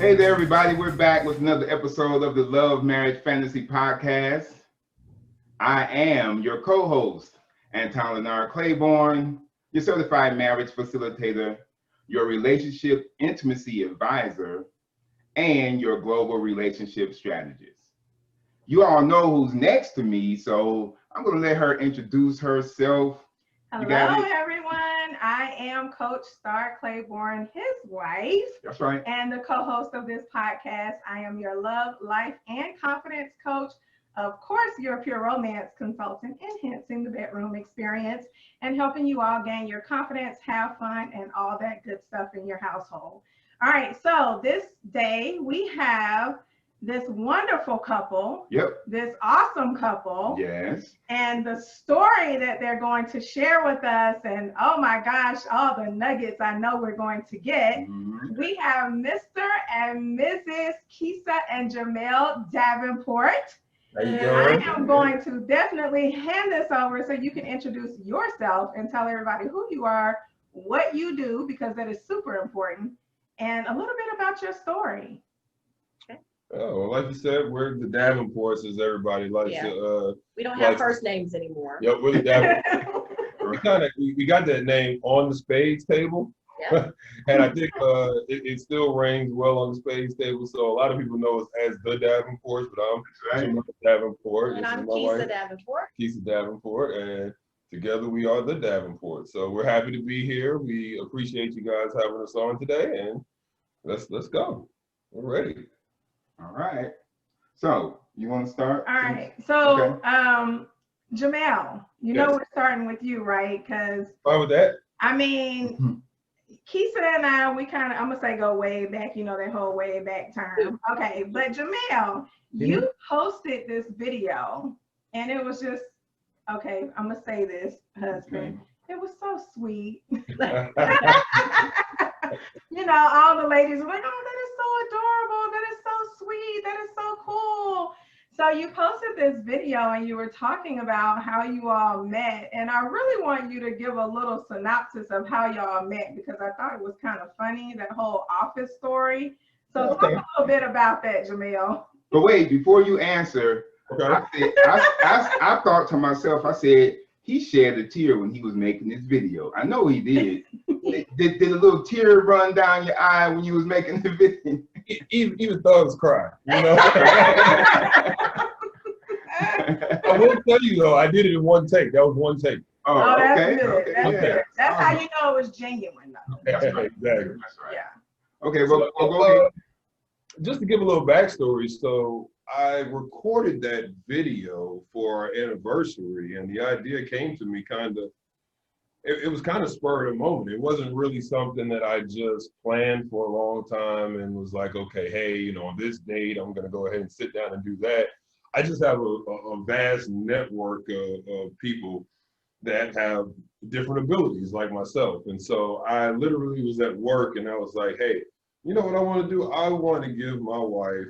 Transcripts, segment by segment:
Hey there, everybody. We're back with another episode of the Love Marriage Fantasy Podcast. I am your co-host, Anton Leonard Claiborne, your certified marriage facilitator, your relationship intimacy advisor, and your global relationship strategist. You all know who's next to me, so I'm going to let her introduce herself. Hello, everyone. I am Coach Star Claiborne, his wife. That's right. And the co-host of this podcast. I am your love, life, and confidence coach. Of course, your pure romance consultant, enhancing the bedroom experience and helping you all gain your confidence, have fun, and all that good stuff in your household. All right, so this day we have this wonderful couple. Yep. This awesome couple. Yes. And the story that they're going to share with us, and oh my gosh, all the nuggets I know we're going to get. Mm-hmm. We have Mr. and Mrs. Keisa and Jamel Davenport. How you And doing? I am going to definitely hand this over so you can introduce yourself and tell everybody who you are, what you do, because that is super important, and a little bit about your story. Oh, well, like you said, we're the Davenports, as everybody likes to. We don't have first names anymore. Yep, we're the Davenports. we got that name on the spades table, and I think it still rings well on the spades table. So a lot of people know us as the Davenports, but I'm Jamel Davenport. And I'm Keisa Davenport. Keisa Davenport, and together we are the Davenports. So we're happy to be here. We appreciate you guys having us on today, and let's go. We're ready. All right. So you want to start? All right. So, Okay. Jamel, you know we're starting with you, right? Because Fine with that? I mean, Keisa and I, I'm gonna say go way back. You know that whole way back term. Okay, but Jamel, you posted this video, and it was just okay. I'm gonna say this, husband. Okay. It was so sweet. You know, all the ladies were like, oh, that is so adorable. That is so sweet. That is so cool. So you posted this video and you were talking about how you all met. And I really want you to give a little synopsis of how y'all met, because I thought it was kind of funny, that whole office story. So talk a little bit about that, Jamel. But wait, before you answer, I thought to myself, I said, he shed a tear when he was making this video. I know he did. Did a little tear run down your eye when you was making the video? Even thugs cry, you know. I will tell you though, I did it in one take. That was one take. Oh, that's okay. good. Okay. That's good. That's how you know it was genuine, though. That's right. Exactly. That's right. Yeah. Okay, well, go ahead. Just to give a little backstory, so I recorded that video for our anniversary, and the idea came to me it was kind of spur of the moment. It wasn't really something that I just planned for a long time and was like, okay, hey, you know, on this date, I'm going to go ahead and sit down and do that. I just have a vast network of people that have different abilities like myself. And so I literally was at work and I was like, hey, you know what I want to do? I want to give my wife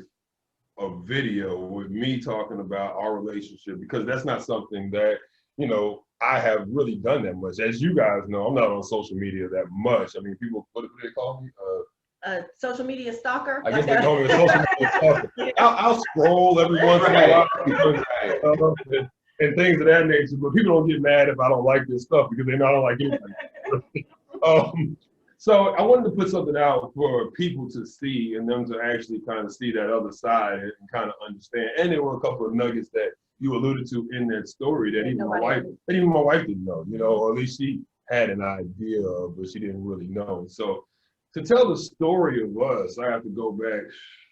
a video with me talking about our relationship, because that's not something that, you know, I have really done that much. As you guys know, I'm not on social media that much. I mean, people, what do they call me? Social media stalker. I guess they call me a social media stalker. I'll scroll every once in a while and things of that nature, but people don't get mad if I don't like this stuff because they know I don't like anything. So I wanted to put something out for people to see and them to actually kind of see that other side and kind of understand. And there were a couple of nuggets that you alluded to in that story that even my wife didn't know, you know, or at least she had an idea of, but she didn't really know. So to tell the story of us, I have to go back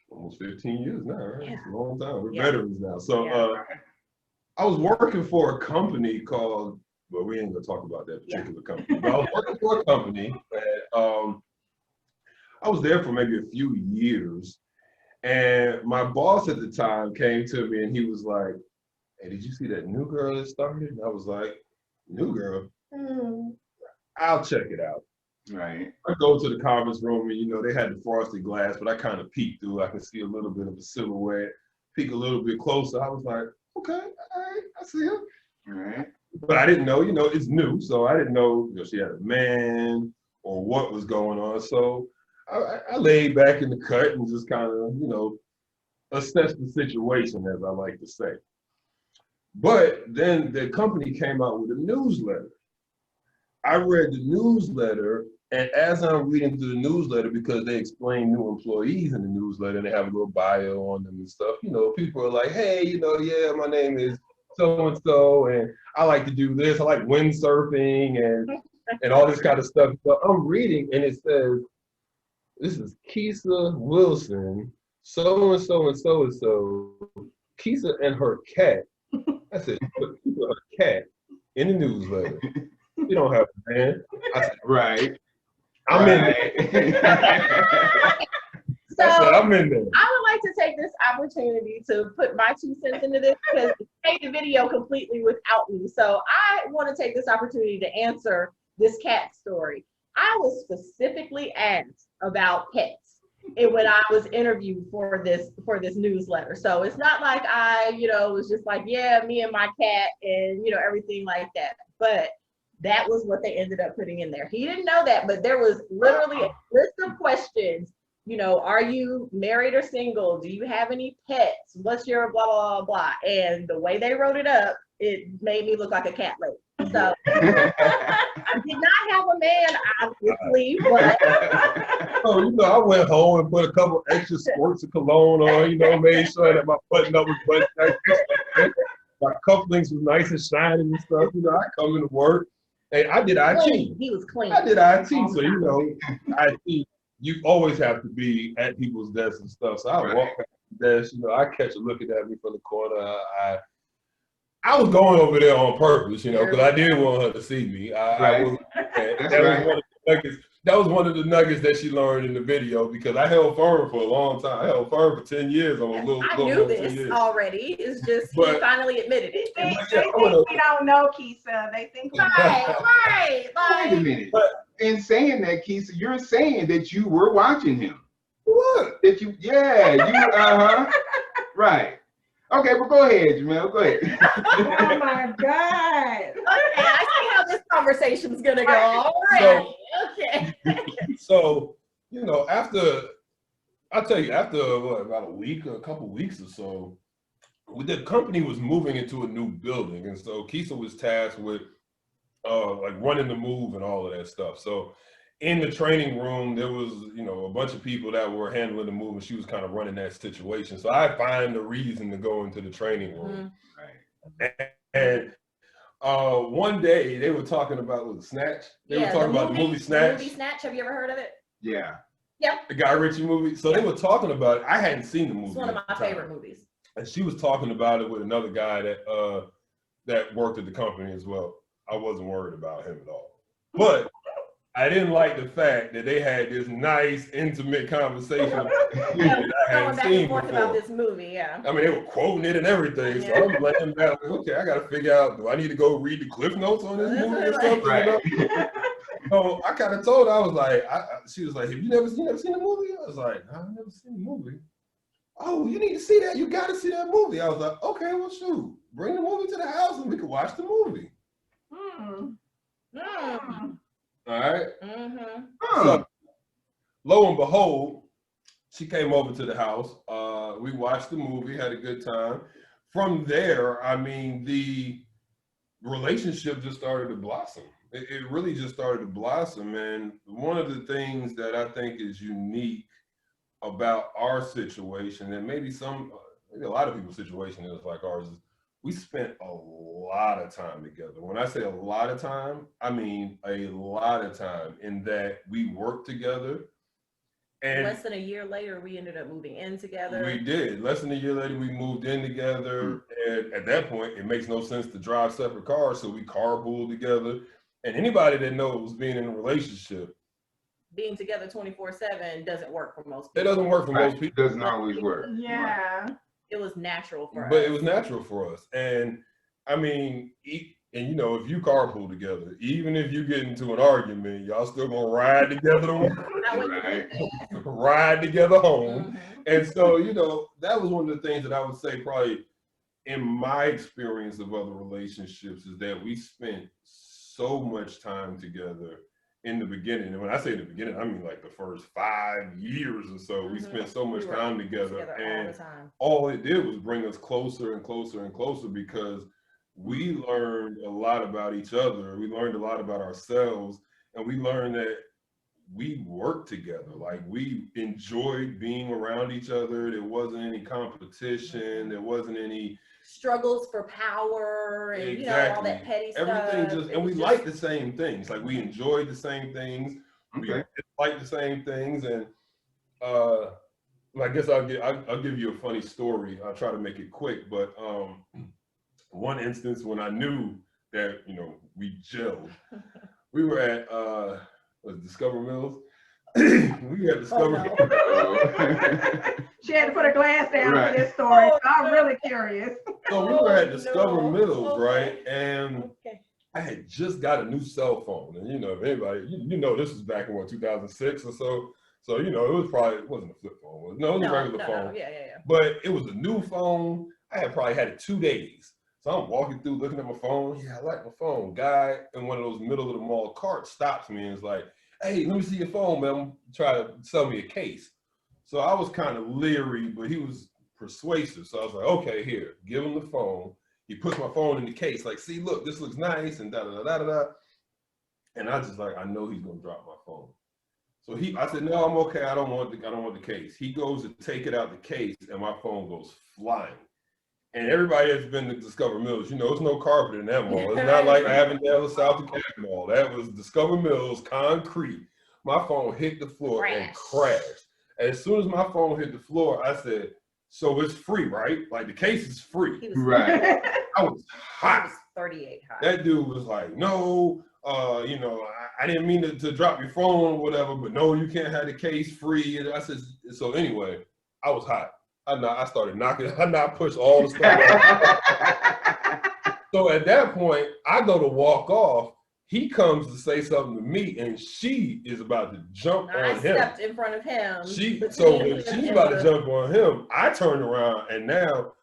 almost 15 years now, right? Yeah. It's a long time. We're veterans now. So I was working for a company called, well, we ain't gonna talk about that particular company, but I was working for a company that I was there for maybe a few years. And my boss at the time came to me and he was like, hey, did you see that new girl that started? And I was like, new girl? I'll check it out. Right. I go to the conference room and, you know, they had the frosted glass, but I kind of peeked through. I could see a little bit of a silhouette, peek a little bit closer. I was like, okay, all right, I see her. All right. But I didn't know, you know, it's new. So I didn't know, you know, she had a man or what was going on. So I laid back in the cut and just kind of, you know, assess the situation, as I like to say. But then the company came out with a newsletter. I read the newsletter, and as I'm reading through the newsletter, because they explain new employees in the newsletter, and they have a little bio on them and stuff, you know, people are like, hey, you know, yeah, my name is so-and-so, and I like to do this. I like windsurfing and all this kind of stuff. So I'm reading, and it says, this is Keisa Wilson, so-and-so and so-and-so, Keisa and her cat. I said, Keisa and her cat in the newsletter. You don't have a man. I said, Right. I'm in there. So I said, I'm in there. I would like to take this opportunity to put my 2 cents into this because it made the video completely without me. So I want to take this opportunity to answer this cat story. I was specifically asked about pets and when I was interviewed for this newsletter. So it's not like I, you know, was just like, yeah, me and my cat and, you know, everything like that. But that was what they ended up putting in there. He didn't know that, but there was literally a list of questions. You know, are you married or single? Do you have any pets? What's your blah, blah, blah, blah. And the way they wrote it up, it made me look like a cat lady. So I did not have a man, obviously, but So, you know, I went home and put a couple extra squirts of cologne on, you know, made sure that my button up was buttoned nice. My cufflinks was nice and shining and stuff. You know, I come into work. And I did IT. he was clean. I did IT, so, you know, IT, you always have to be at people's desks and stuff. So I walk past the desk, you know, I catch her looking at me from the corner. I was going over there on purpose, you know, because I did want her to see me. That was one of the nuggets that she learned in the video because I held firm for a long time. I held firm for 10 years on a little. I knew this already. It's just he finally admitted it. They think we don't know Keisa. They think we right. Wait a minute. In saying that, Keisa, you're saying that you were watching him. What? That you, right. Okay, well, go ahead, Jamel. Go ahead. Oh my God. Okay, I see how this conversation's gonna go. All right. Okay. So, you know, after about a week or a couple weeks or so, the company was moving into a new building, and so Keisa was tasked with like running the move and all of that stuff. So in the training room, there was, you know, a bunch of people that were handling the move, and she was kind of running that situation. So I find a reason to go into the training room. Right. And one day they were talking about Snatch. They were talking about the movie Snatch. The movie Snatch. Have you ever heard of it? Yeah. Yep. The Guy Ritchie movie. So they were talking about it. I hadn't seen the movie. It's one of my favorite movies. And she was talking about it with another guy that worked at the company as well. I wasn't worried about him at all. But I didn't like the fact that they had this nice, intimate conversation that I hadn't seen before. About this movie, yeah. I mean, they were quoting it and everything. So I'm laying back, okay, I got to figure out, do I need to go read the cliff notes on this movie or something? Right. You know? So I kind of told her, I was like, she was like, have you never seen the movie? I was like, I've never seen the movie. Oh, you need to see that. You got to see that movie. I was like, okay, well, shoot. Bring the movie to the house and we can watch the movie. All right. So, lo and behold, she came over to the house. We watched the movie, had a good time. From there, I mean, the relationship just started to blossom. It really just started to blossom. And one of the things that I think is unique about our situation, and maybe a lot of people's situation is like ours, is we spent a lot of time together. When I say a lot of time, I mean a lot of time in that we worked together. And less than a year later, we ended up moving in together. We did. Less than a year later, we moved in together. And at that point, it makes no sense to drive separate cars, so we carpooled together. And anybody that knows being in a relationship, being together 24/7 doesn't work for most people. It doesn't work for most people. It doesn't always work. Yeah. It was natural for us. But it was natural for us. And I mean, and you know, if you carpool together, even if you get into an argument, y'all still gonna ride together to work, ride together home. And so, you know, that was one of the things that I would say probably in my experience of other relationships is that we spent so much time together in the beginning. And when I say in the beginning, I mean like the first 5 years or so. We spent so much time together, and all it did was bring us closer and closer and closer, because we learned a lot about each other. We learned a lot about ourselves, and we learned that we worked together. Like, we enjoyed being around each other. There wasn't any competition. There wasn't any struggles for power and exactly. You know, all that petty stuff. Everything just, and we liked the same things. Like, we enjoyed the same things. Okay. We liked the same things. And I guess I'll give you a funny story. I'll try to make it quick. But one instance when I knew that, you know, we gelled, we were at was Discover Mills. We had Discover. She had to put her glass down for this story. So I'm really curious. So we were at Discover Mills, right? And I had just got a new cell phone. And, you know, if anybody, you know, this was back in what, 2006 or so. So, you know, it wasn't a flip phone. No, it was a regular phone. Yeah. But it was a new phone. I had probably had it 2 days. So I'm walking through looking at my phone. Yeah, I like my phone. Guy in one of those middle of the mall carts stops me and is like, hey, let me see your phone, man. Try to sell me a case. So I was kind of leery, but he was persuasive. So I was like, okay, here, give him the phone. He puts my phone in the case, like, see, look, this looks nice, and da-da-da-da-da. And I just like, I know he's gonna drop my phone. So I said, no, I'm okay. I don't want the case. He goes to take it out the case, and my phone goes flying. And everybody that's been to Discover Mills, you know, there's no carpet in that mall. It's not like Avondale or South DeKalb Mall. That was Discover Mills, concrete. My phone hit the floor and crashed. As soon as my phone hit the floor, I said, so it's free, right? Like, the case is free. Right. I was hot. He was 38 hot. That dude was like, no, you know, I didn't mean to drop your phone or whatever, but no, you can't have the case free. And I said, so anyway, I was hot. I started knocking. I pushed all the stuff. So at that point, I go to walk off. He comes to say something to me, and she is about to jump on him. I stepped in front of him. So when she's about to jump on him, I turned around, and now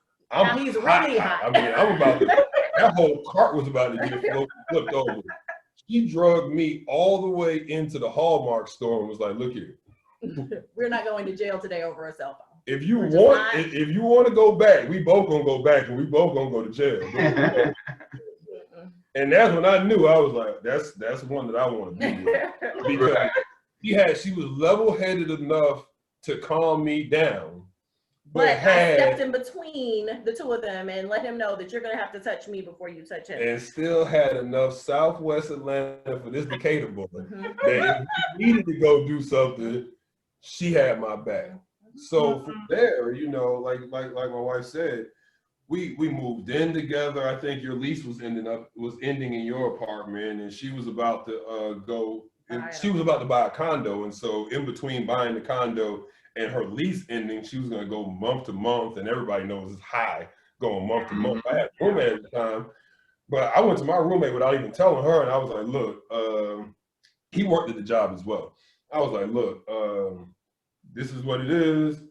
he's really hot. I mean, I'm about to. That whole cart was about to get flipped over. She drugged me all the way into the Hallmark store and was like, "Look here, we're not going to jail today over a cell phone. If you want to go back, we both gonna go back, and we both gonna go to jail." And that's when I knew. I was like, that's one that I want to be with. Because she was level-headed enough to calm me down. But I stepped in between the two of them and let him know that you're gonna have to touch me before you touch him. And still had enough Southwest Atlanta for this Decatur boy that if he needed to go do something, she had my back. So from there, you know, like my wife said, we moved in together. I think your lease was ending in your apartment, and she was about to she was about to buy a condo. And so in between buying the condo and her lease ending, she was gonna go month to month, and everybody knows it's high going month to month. I had a roommate at the time, but I went to my roommate without even telling her, and I was like, look, he worked at the job as well. I was like, look, this is what it is.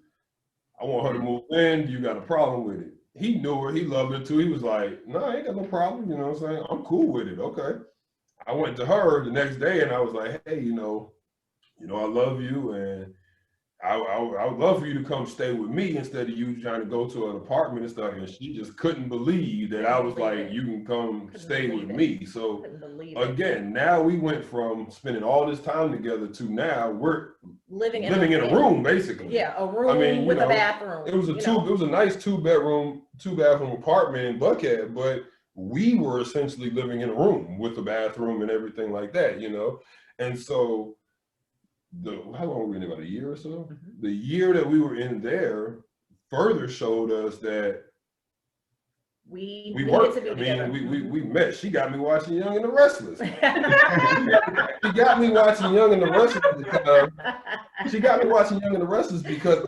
I want her to move in. You got a problem with it? He knew her. He loved her too. He was like, no, I ain't got no problem. You know what I'm saying? I'm cool with it. Okay. I went to her the next day and I was like, hey, you know, I love you, and I would love for you to come stay with me instead of you trying to go to an apartment and stuff. And she just couldn't believe that I was like, you can come stay with me. So again, now we went from spending all this time together to now we're living in a room, basically. Yeah, a room with a bathroom. It was a nice two bathroom apartment in Buckhead, but we were essentially living in a room with a bathroom and everything like that, you know? And so how long were we in, about a year or so? The year that we were in there further showed us that we worked. I mean, we met. She got me watching Young and the Restless. She got me watching Young and the Restless because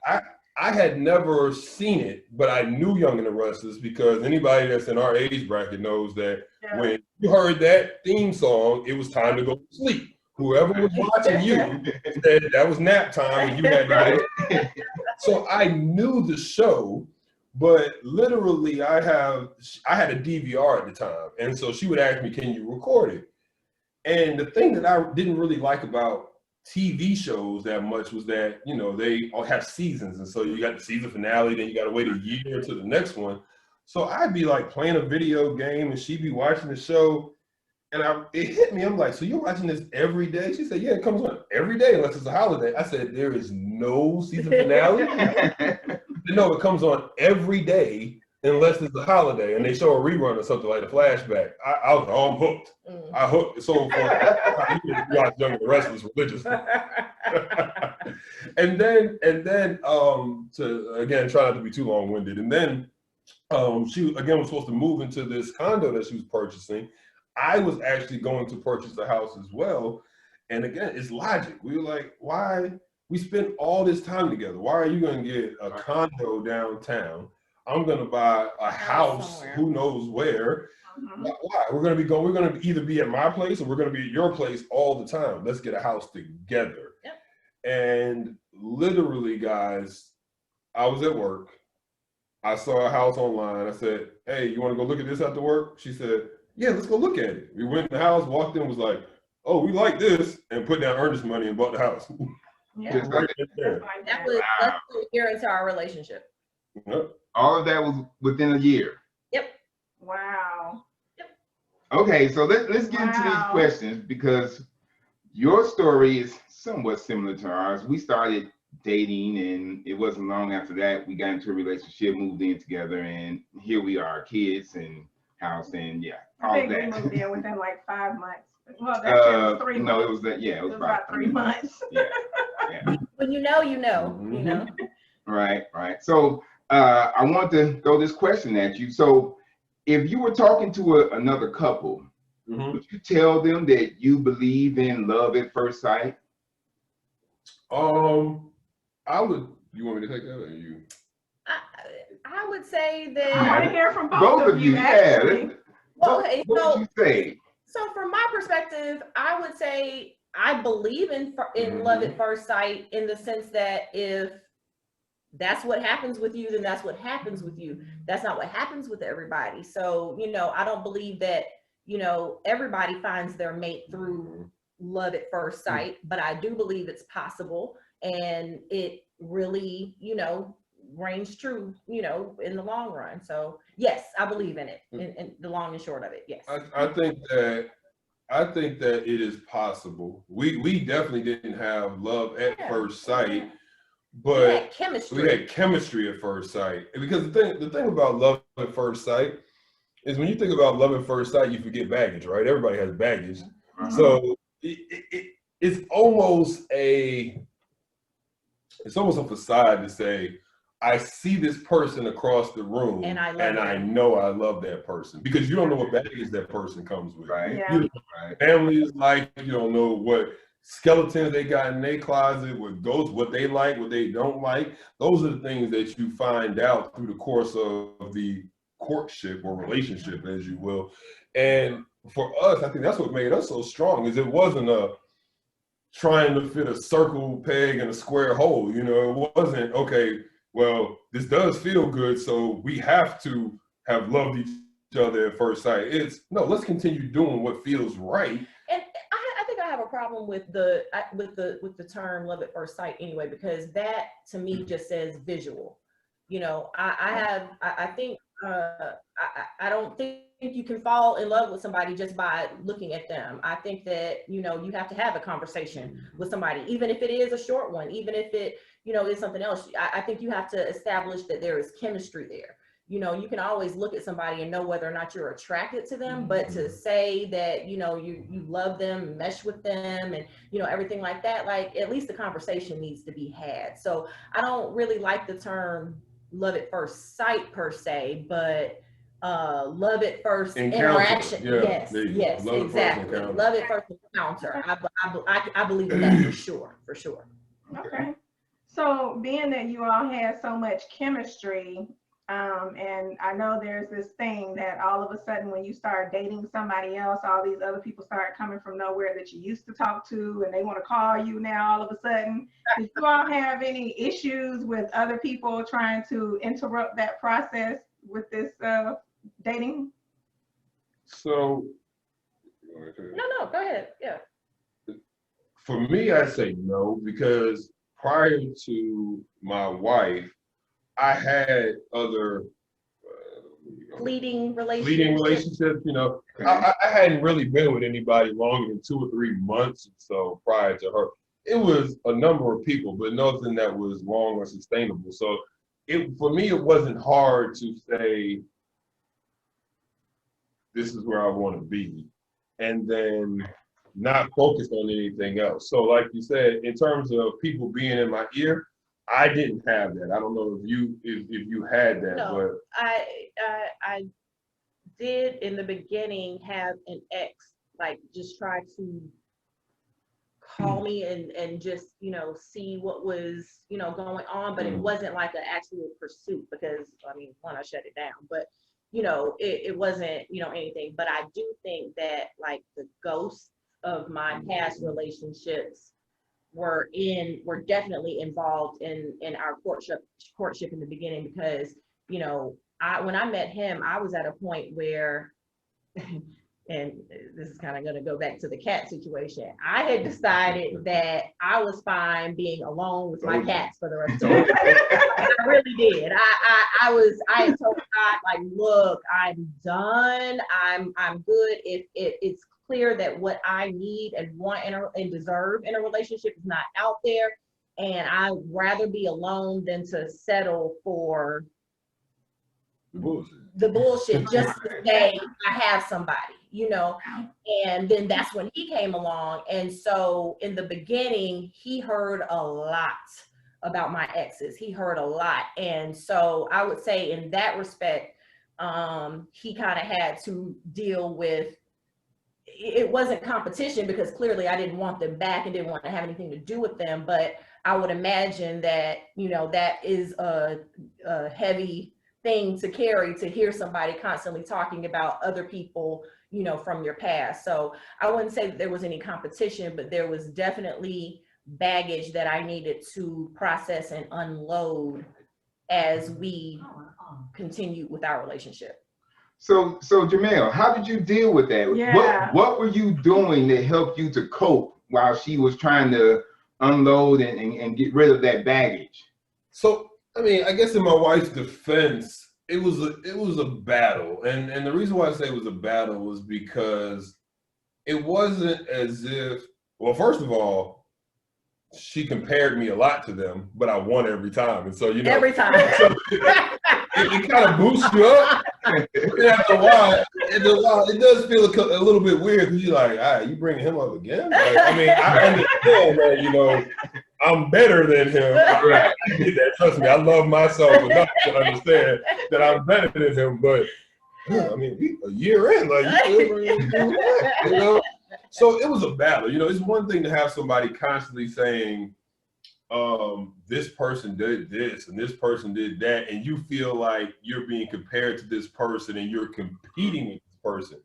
I had never seen it, but I knew Young and the Restless because anybody that's in our age bracket knows that when you heard that theme song, it was time to go to sleep. Whoever was watching you said that was nap time and you had to go. So I knew the show, but literally I had a DVR at the time. And so she would ask me, can you record it? And the thing that I didn't really like about TV shows that much was that, you know, they all have seasons. And so you got the season finale, then you got to wait a year to the next one. So I'd be like playing a video game and she'd be watching the show. And it hit me. I'm like, so you're watching this every day? She said, yeah, it comes on every day unless it's a holiday. I said, there is no season finale? No, it comes on every day unless it's a holiday and they show a rerun or something like a flashback. I was like, oh, I'm hooked. I hooked. So for younger, the rest was religious. and then to again try not to be too long-winded. And then she again was supposed to move into this condo that she was purchasing. I was actually going to purchase a house as well. And again, it's logic. We were like, why? We spent all this time together. Why are you going to get a condo downtown? I'm going to buy a house, who knows where. Why? We're going to either be at my place or we're going to be at your place all the time. Let's get a house together. Yep. And literally, guys, I was at work. I saw a house online. I said, hey, you want to go look at this after work? She said, yeah, let's go look at it. We went in the house, walked in, was like, oh, we like this, and put down earnest money and bought the house. Yeah. Right that's a year into our relationship. Yep. All of that was within a year. Yep. Wow. Yep. Okay, so let's get into these questions because your story is somewhat similar to ours. We started dating and it wasn't long after that we got into a relationship, moved in together, and here we are, kids and house and I think we moved in within like 5 months. Well, that was 3 months. No, it was that. Yeah, it was about 3 months. Yeah. When you know, you know. Mm-hmm. You know. Right. So I want to throw this question at you. So if you were talking to another couple, would you tell them that you believe in love at first sight? I would. You want me to take that or you? I would say that. I want to hear from both of you. Actually. Well, what would you say? So from my perspective, I would say I believe in love at first sight in the sense that if that's what happens with you, then that's what happens with you. That's not what happens with everybody. So, you know, I don't believe that, you know, everybody finds their mate through love at first sight, but I do believe it's possible and it really, you know, reigns true, you know, in the long run. So yes, I believe in it. In the long and short of it, yes. I think that it is possible. We definitely didn't have love at first sight, but we had chemistry at first sight. Because the thing about love at first sight is when you think about love at first sight, you forget baggage, right? Everybody has baggage. So it's almost a facade to say, I see this person across the room and I know I love that person, because you don't know what baggage that person comes with. Right. Yeah. You don't know what family is like. You don't know what skeletons they got in their closet, what they like, what they don't like. Those are the things that you find out through the course of the courtship or relationship, as you will. And for us, I think that's what made us so strong, is it wasn't trying to fit a circle peg in a square hole. You know, it wasn't, okay, well, this does feel good, so we have to have loved each other at first sight. It's no, let's continue doing what feels right. And I think I have a problem with the term love at first sight anyway, because that to me just says visual. You know, I don't think you can fall in love with somebody just by looking at them. I think that, you know, you have to have a conversation with somebody, even if it is a short one, even if it, you know, is something else. I think you have to establish that there is chemistry there. You know, you can always look at somebody and know whether or not you're attracted to them, but to say that, you know, you love them, mesh with them, and, you know, everything like that, like, at least the conversation needs to be had. So I don't really like the term love at first sight per se, but love at first interaction. Yes, exactly. Love at first encounter. I believe in that for sure. Okay. So being that you all had so much chemistry, and I know there's this thing that all of a sudden when you start dating somebody else, all these other people start coming from nowhere that you used to talk to, and they want to call you now all of a sudden. Did you all have any issues with other people trying to interrupt that process with this dating? So No, go ahead. Yeah. For me, I say no, because prior to my wife, I had other Fleeting fleeting relationships. relationships. You know, I hadn't really been with anybody longer than 2 or 3 months or so prior to her. It was a number of people, but nothing that was long or sustainable. So for me, it wasn't hard to say, this is where I want to be, and then not focus on anything else. So like you said, in terms of people being in my ear, I didn't have that. I don't know if you had that, No, but I did in the beginning have an ex like just try to call me and just, you know, see what was, you know, going on, but it wasn't like an actual pursuit because, I mean, one, I shut it down, but, you know, it wasn't, you know, anything. But I do think that like the ghosts of my past relationships were definitely involved in our courtship in the beginning because, you know, when I met him, I was at a point where and this is kind of going to go back to the cat situation. I had decided that I was fine being alone with my cats for the rest of the day. I really did. I had told God, like, look, I'm done. I'm good. It's clear that what I need and want and deserve in a relationship is not out there. And I'd rather be alone than to settle for the bullshit just to say I have somebody, you know. And then that's when he came along. And so in the beginning, he heard a lot about my exes. He heard a lot. And so I would say in that respect, he kind of had to deal with, it wasn't competition because clearly I didn't want them back and didn't want to have anything to do with them. But I would imagine that, you know, that is a heavy thing to carry, to hear somebody constantly talking about other people, you know, from your past. So I wouldn't say that there was any competition, but there was definitely baggage that I needed to process and unload as we continued with our relationship. So Jamel, how did you deal with that? Yeah. What were you doing that helped you to cope while she was trying to unload and get rid of that baggage? So, I mean, I guess in my wife's defense, it was a battle. And the reason why I say it was a battle was because it wasn't as if, well, first of all, she compared me a lot to them, but I won every time. And so, you know, every time. So it kind of boosts you up. And after a while, it does feel a little bit weird because you're like, all right, you bringing him up again? Like, I mean, I understand that, you know, I'm better than him. Right. I get that. Trust me, I love myself enough to understand that I'm better than him. But I mean, a year in, like, you still bringing him back, you know? So it was a battle. You know, it's one thing to have somebody constantly saying, this person did this and this person did that, and you feel like you're being compared to this person and you're competing with this person.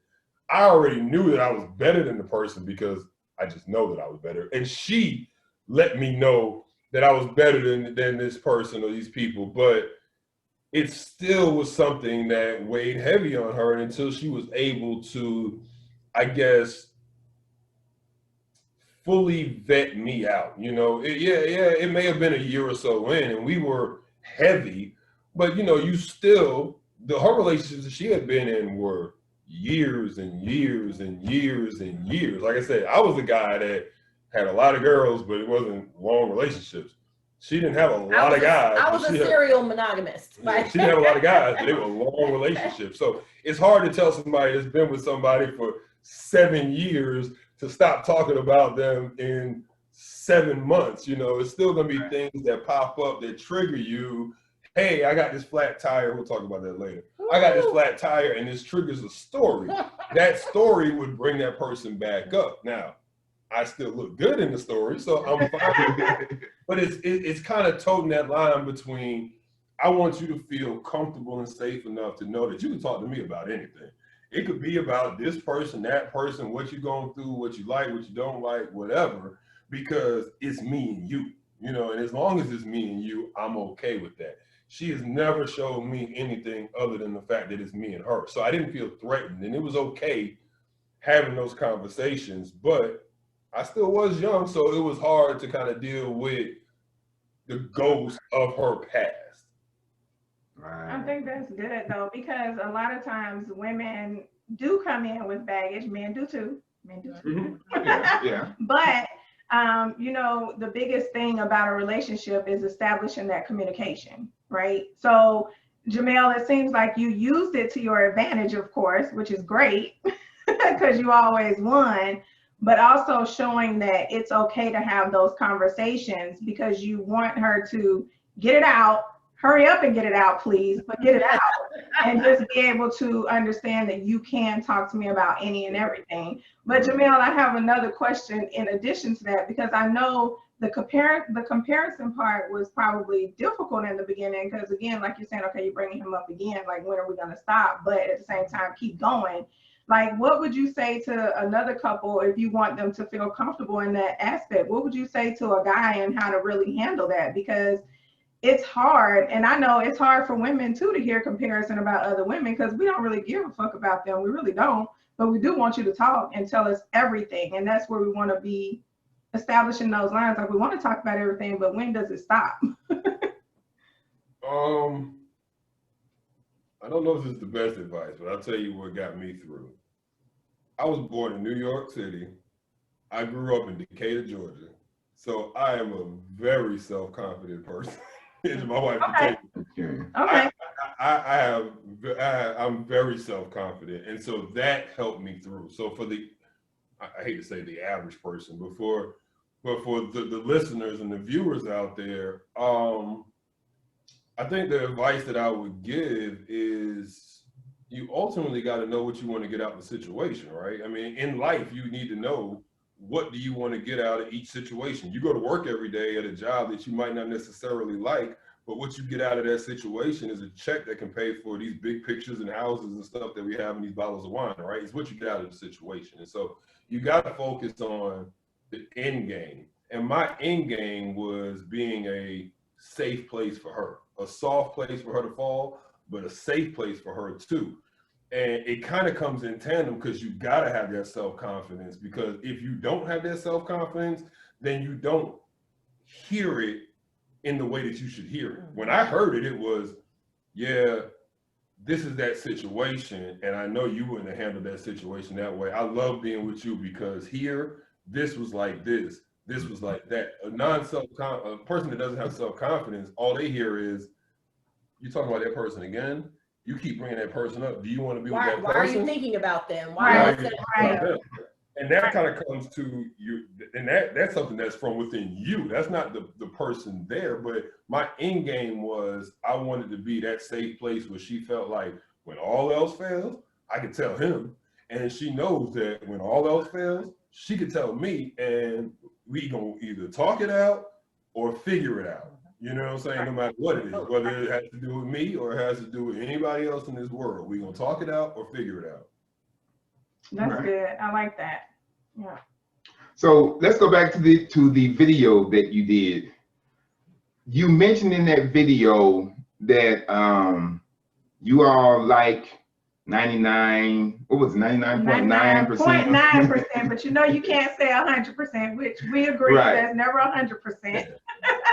I already knew that I was better than the person because I just know that I was better. And she let me know that I was better than this person or these people, but it still was something that weighed heavy on her until she was able to, I guess, fully vet me out. You know, it may have been a year or so in and we were heavy, but you know, her relationships that she had been in were years and years and years and years. Like I said, I was the guy that had a lot of girls, but it wasn't long relationships. She didn't have a lot of guys. I was a serial monogamist. Yeah, she didn't have a lot of guys, but they were long relationships. So it's hard to tell somebody that's been with somebody for 7 years to stop talking about them in 7 months. You know, it's still gonna be things that pop up that trigger you. Hey, I got this flat tire. We'll talk about that later. I got this flat tire and this triggers a story. That story would bring that person back up. Now, I still look good in the story, so I'm fine. But it's kind of toting that line between, I want you to feel comfortable and safe enough to know that you can talk to me about anything. It could be about this person, that person, what you're going through, what you like, what you don't like, whatever, because it's me and you, you know, and as long as it's me and you, I'm okay with that. She has never shown me anything other than the fact that it's me and her. So I didn't feel threatened, and it was okay having those conversations, but I still was young, so it was hard to kind of deal with the ghost of her past. Right. I think that's good though, because a lot of times women do come in with baggage, men do too. Men do too. Yeah. But you know, the biggest thing about a relationship is establishing that communication, right? So, Jamel, it seems like you used it to your advantage, of course, which is great because you always won, but also showing that it's okay to have those conversations because you want her to get it out. Hurry up and get it out, please, but get it out and just be able to understand that you can talk to me about any and everything. But Jamel, I have another question in addition to that, because I know the comparison part was probably difficult in the beginning because, again, like you're saying, okay, you're bringing him up again, like when are we going to stop? But at the same time, keep going. Like, what would you say to another couple if you want them to feel comfortable in that aspect? What would you say to a guy and how to really handle that? Because it's hard, and I know it's hard for women too to hear comparison about other women because we don't really give a fuck about them. We really don't, but we do want you to talk and tell us everything, and that's where we want to be establishing those lines. Like, we want to talk about everything, but when does it stop? I don't know if this is the best advice, but I'll tell you what got me through. I was born in New York City. I grew up in Decatur, Georgia. So I am a very self-confident person. My wife can tell you. Okay. I'm very self-confident. And so that helped me through. So for I hate to say the average person, but for the listeners and the viewers out there, I think the advice that I would give is you ultimately got to know what you want to get out of the situation, right? I mean, in life, you need to know what do you want to get out of each situation. You go to work every day at a job that you might not necessarily like, but what you get out of that situation is a check that can pay for these big pictures and houses and stuff that we have in these bottles of wine, right? It's what you get out of the situation. And so you got to focus on the end game. And my end game was being a safe place for her, a soft place for her to fall, but a safe place for her too. And it kind of comes in tandem because you got to have that self-confidence, because if you don't have that self-confidence, then you don't hear it in the way that you should hear it. When I heard it, it was, yeah, this is that situation. And I know you wouldn't have handled that situation that way. I love being with you because here, this was like this was like that. A person that doesn't have self-confidence, all they hear is, you talking about that person again? You keep bringing that person up. Do you want to be with that person? Why are you thinking about them? Why are you thinking about them? And that kind of comes to you, and that's something that's from within you. That's not the person there. But my end game was I wanted to be that safe place where she felt like when all else fails, I could tell him. And she knows that when all else fails, she could tell me, and we gonna either talk it out or figure it out. You know what I'm saying? No matter what it is, whether it has to do with me or it has to do with anybody else in this world, we're gonna talk it out or figure it out. That's good. I like that. Yeah. So let's go back to the video that you did. You mentioned in that video that you all like 99, what was it, 99.9%? 99.9%, but you know you can't say 100%, which we agree there's never 100%.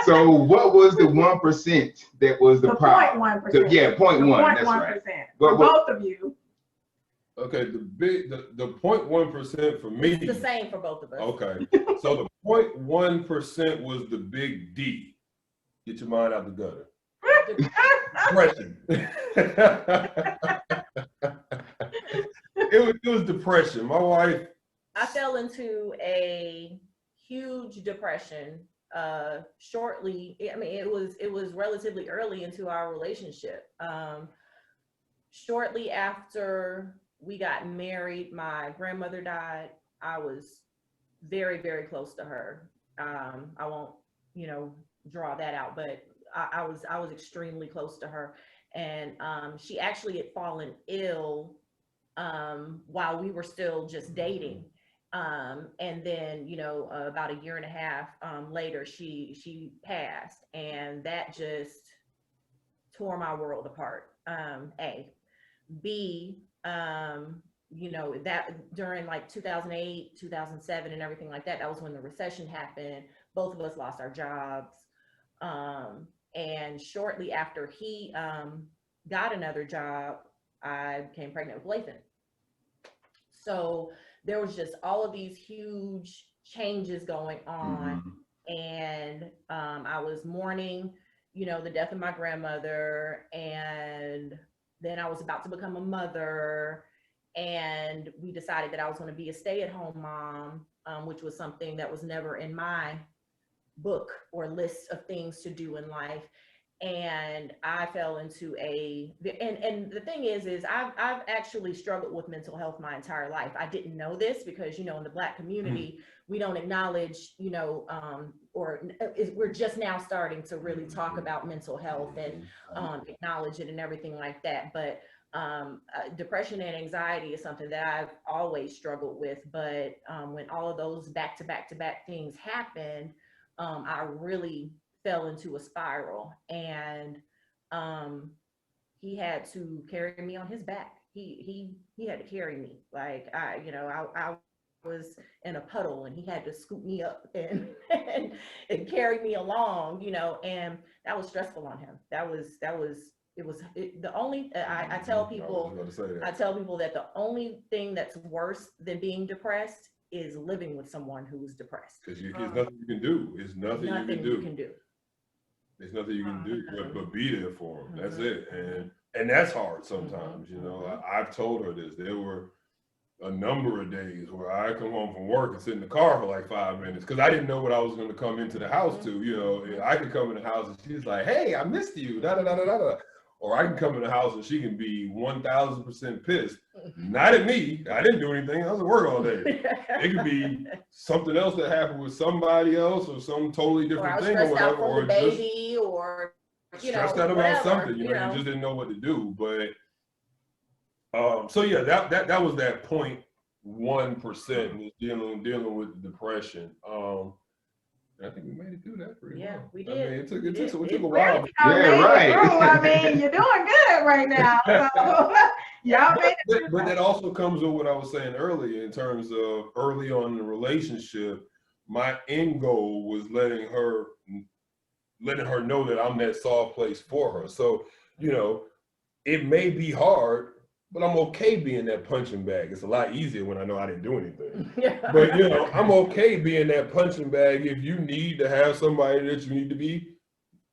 So what was the 1% that was the problem? 0.1%. Yeah, 0.1. That's right. For both of you. Okay, the 0.1% for me. It's the same for both of us. Okay, so the 0.1% was the big D. Get your mind out the gutter. Depression. It was depression. My wife. I fell into a huge depression shortly. I mean, it was relatively early into our relationship. Shortly after we got married, my grandmother died. I was very, very close to her. I won't, draw that out, but I was extremely close to her. And she actually had fallen ill while we were still just dating. And then, about a year and a half later, she passed, and that just tore my world apart. A. B, you know, that during like 2008, 2007 and everything like that, that was when the recession happened. Both of us lost our jobs. And shortly after he got another job, I became pregnant with Lathan. So there was just all of these huge changes going on. And I was mourning, you know, the death of my grandmother. And then I was about to become a mother. And we decided that I was going to be a stay-at-home mom, which was something that was never in my book or list of things to do in life. And I fell into and the thing is I've actually struggled with mental health my entire life. I didn't know this because, you know, in the Black community, we don't acknowledge, you know, we're just now starting to really talk about mental health and acknowledge it and everything like that. But depression and anxiety is something that I've always struggled with. But when all of those back-to-back things happened, I really fell into a spiral, and he had to carry me on his back. He had to carry me. Like I was in a puddle and he had to scoop me up and carry me along, you know, and that was stressful on him. I tell people that the only thing that's worse than being depressed is living with someone who is depressed. Because there's nothing you can do. There's nothing you can do. There's nothing you can do but be there for them. That's it. And that's hard sometimes, you know. I've told her this. There were a number of days where I come home from work and sit in the car for like 5 minutes because I didn't know what I was going to come into the house to. You know, I could come in the house and she's like, "Hey, I missed you." Da da da da da. Or I can come in the house and she can be 1000% pissed. Not at me. I didn't do anything. I was at work all day. It could be something else that happened with somebody else or some totally different thing or whatever. Or baby, or you know, stressed out about something. You know, you just didn't know what to do. But so yeah, that was that 0.1% dealing with the depression. I think we made it through that pretty well. We did. I mean, it took a while. Yeah, right. I mean, you're doing good right now. So, but that also comes with what I was saying earlier in terms of early on in the relationship. My end goal was letting her know that I'm that soft place for her. So, you know, it may be hard, but I'm okay being that punching bag. It's a lot easier when I know I didn't do anything. But, you know, I'm okay being that punching bag if you need to have somebody that you need to be.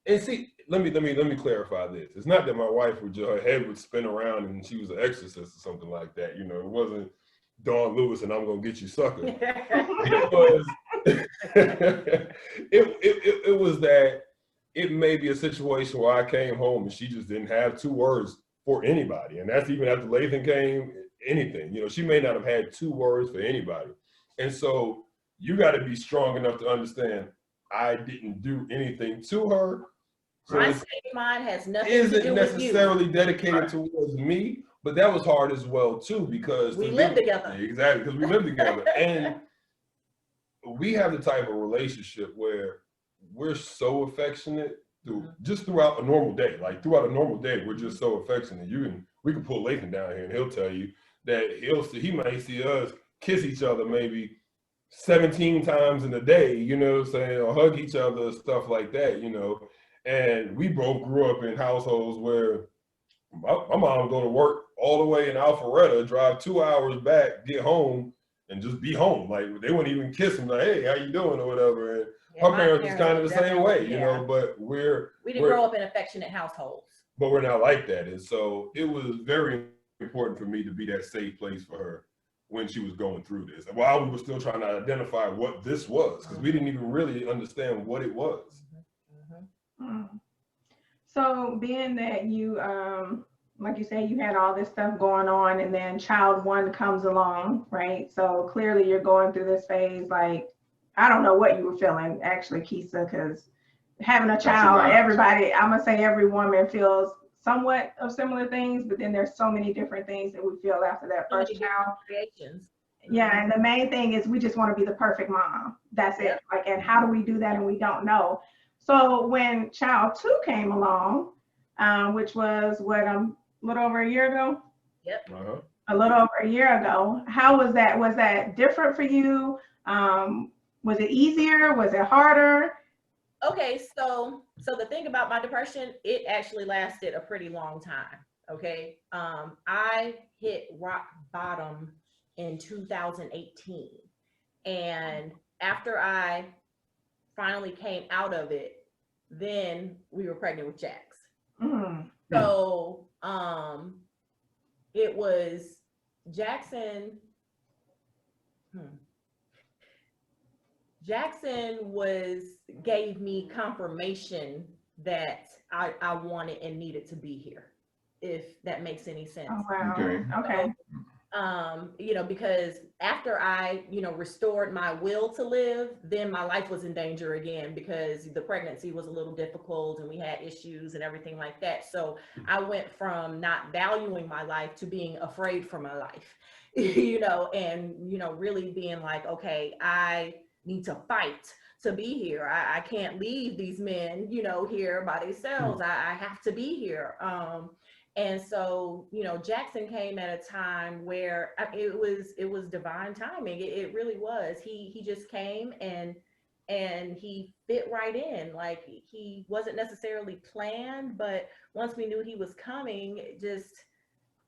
And see, let me clarify this. It's not that my wife her head would spin around and she was an exorcist or something like that. You know, it wasn't Dawn Lewis and I'm gonna get you sucker. It was it was that it may be a situation where I came home and she just didn't have 2 words for anybody. And that's even after Lathan came, anything. You know, she may not have had 2 words for anybody. And so you got to be strong enough to understand I didn't do anything to her. So my state of mind has nothing to do with you. Isn't necessarily dedicated towards me, but that was hard as well too because we live together. Exactly, because we live together. And we have the type of relationship where we're so affectionate throughout a normal day. Like throughout a normal day, we're just so affectionate. We can pull Lathan down here and he'll tell you that he might see us kiss each other maybe 17 times in a day, you know what I'm saying, or hug each other, stuff like that, you know. And we both grew up in households where my mom would go to work all the way in Alpharetta, drive 2 hours back, get home, and just be home. Like they wouldn't even kiss him, like, "Hey, how you doing?" or whatever. And her parents was kind of the same way, you know. But we didn't grow up in affectionate households. But we're not like that, and so it was very important for me to be that safe place for her when she was going through this. While we were still trying to identify what this was, because we didn't even really understand what it was. So being that you, like you say, you had all this stuff going on and then child 1 comes along, right? So clearly you're going through this phase, like, I don't know what you were feeling actually, Keisa, because having a child, everybody, I'm gonna say every woman feels somewhat of similar things, but then there's so many different things that we feel after that first child. Yeah, and the main thing is we just want to be the perfect mom. That's it. Like, and how do we do that? And we don't know. So when child 2 came along, which was what, a little over a year ago? Yep. a little over a year ago. How was that? Was that different for you? Was it easier? Was it harder? Okay, so the thing about my depression, it actually lasted a pretty long time. Okay. I hit rock bottom in 2018. And after I finally came out of it, then we were pregnant with Jax. Mm. So it was Jackson. Jackson gave me confirmation that I wanted and needed to be here, if that makes any sense. Oh, wow. Okay. Okay. Because after I, restored my will to live, then my life was in danger again because the pregnancy was a little difficult and we had issues and everything like that. So I went from not valuing my life to being afraid for my life, and, really being like, okay, I need to fight to be here. I can't leave these men, here by themselves. I have to be here. And so, Jackson came at a time where it was divine timing. It really was. He just came and he fit right in. Like, he wasn't necessarily planned, but once we knew he was coming, it just,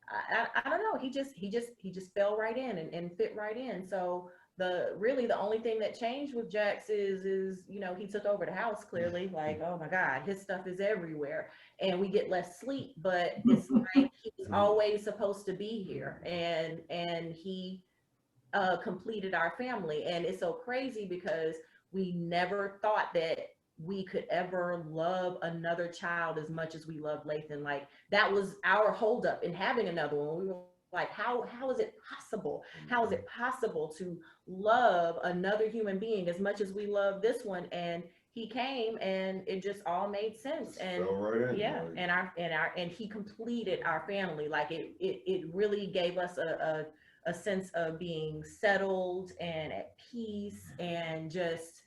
I don't know. He just fell right in and fit right in. So the only thing that changed with Jax is he took over the house, clearly. Like, oh my God, his stuff is everywhere, and we get less sleep. But it's like he was always supposed to be here, and he completed our family. And it's so crazy because we never thought that we could ever love another child as much as we love Lathan. Like, that was our holdup in having another one. We were like, how is it possible? How is it possible to love another human being as much as we love this one? And he came and it just all made sense. And right in, yeah, like. and he completed our family. Like, it really gave us a sense of being settled and at peace, and just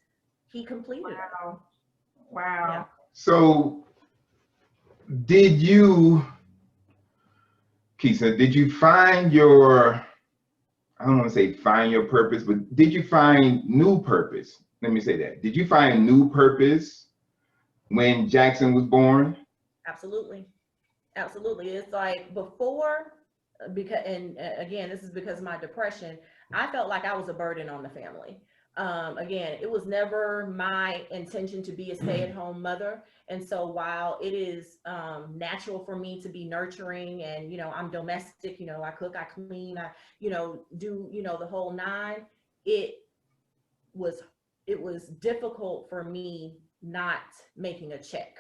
he completed it. Wow. Wow. Yeah. So did you, Keisa, did you find your, I don't want to say find your purpose, but did you find new purpose? Let me say that. Did you find new purpose when Jackson was born? Absolutely. It's like before, because, and again, this is because of my depression, I felt like I was a burden on the family. Again, it was never my intention to be a stay-at-home mother. And so while it is natural for me to be nurturing and, I'm domestic, I cook, I clean, I, do, the whole nine, it was difficult for me not making a check.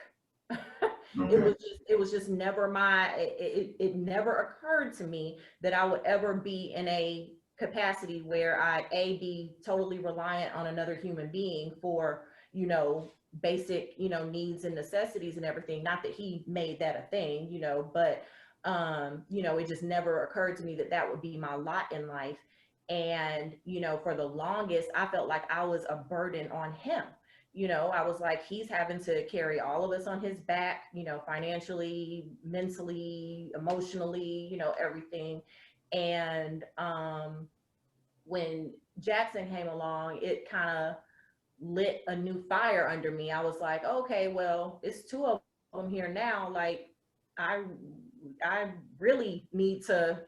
Okay. It was just never it never occurred to me that I would ever be in a capacity where I be totally reliant on another human being for, basic, needs and necessities and everything. Not that he made that a thing, but it just never occurred to me that that would be my lot in life. And, for the longest, I felt like I was a burden on him. I was like, he's having to carry all of us on his back, financially, mentally, emotionally, everything. And when Jackson came along, it kind of lit a new fire under me. I was like, okay, well, it's two of them here now. Like, I really need to,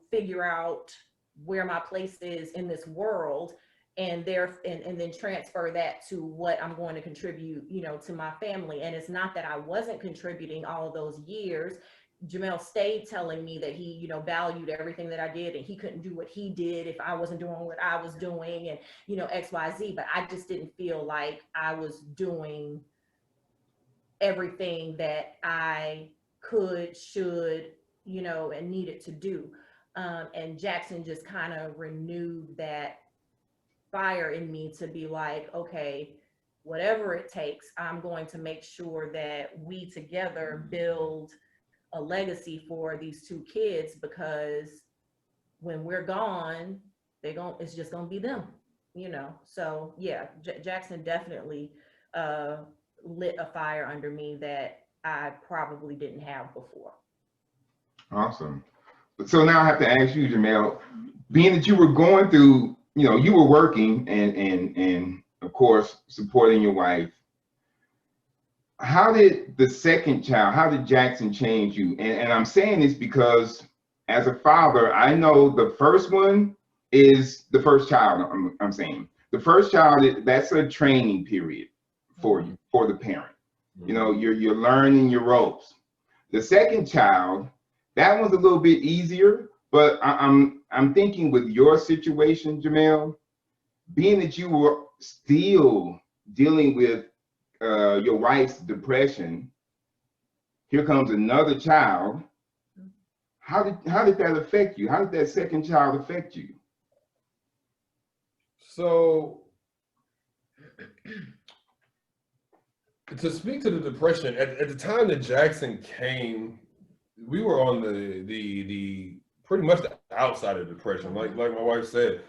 figure out where my place is in this world, and then transfer that to what I'm going to contribute, to my family. And it's not that I wasn't contributing all of those years. Jamel stayed telling me that he, valued everything that I did, and he couldn't do what he did if I wasn't doing what I was doing, and, XYZ. But I just didn't feel like I was doing everything that I could, should, and needed to do. And Jackson just kind of renewed that fire in me to be like, okay, whatever it takes, I'm going to make sure that we together build a legacy for these two kids, because when we're gone, it's just gonna be them, So yeah, Jackson definitely lit a fire under me that I probably didn't have before. Awesome. So now I have to ask you, Jamel, being that you were going through, you were working and of course supporting your wife. How did the second child, how did Jackson change you? And I'm saying this because as a father, I know the first one is the first child. I'm saying the first child, that's a training period for you, for the parent. You're learning your ropes. The second child, that one's a little bit easier, but I'm thinking with your situation, Jamel, being that you were still dealing with your wife's depression, here comes another child. How did that affect you? How did that second child affect you? So to speak to the depression, at the time that Jackson came, we were on the pretty much the outside of depression. Like my wife said,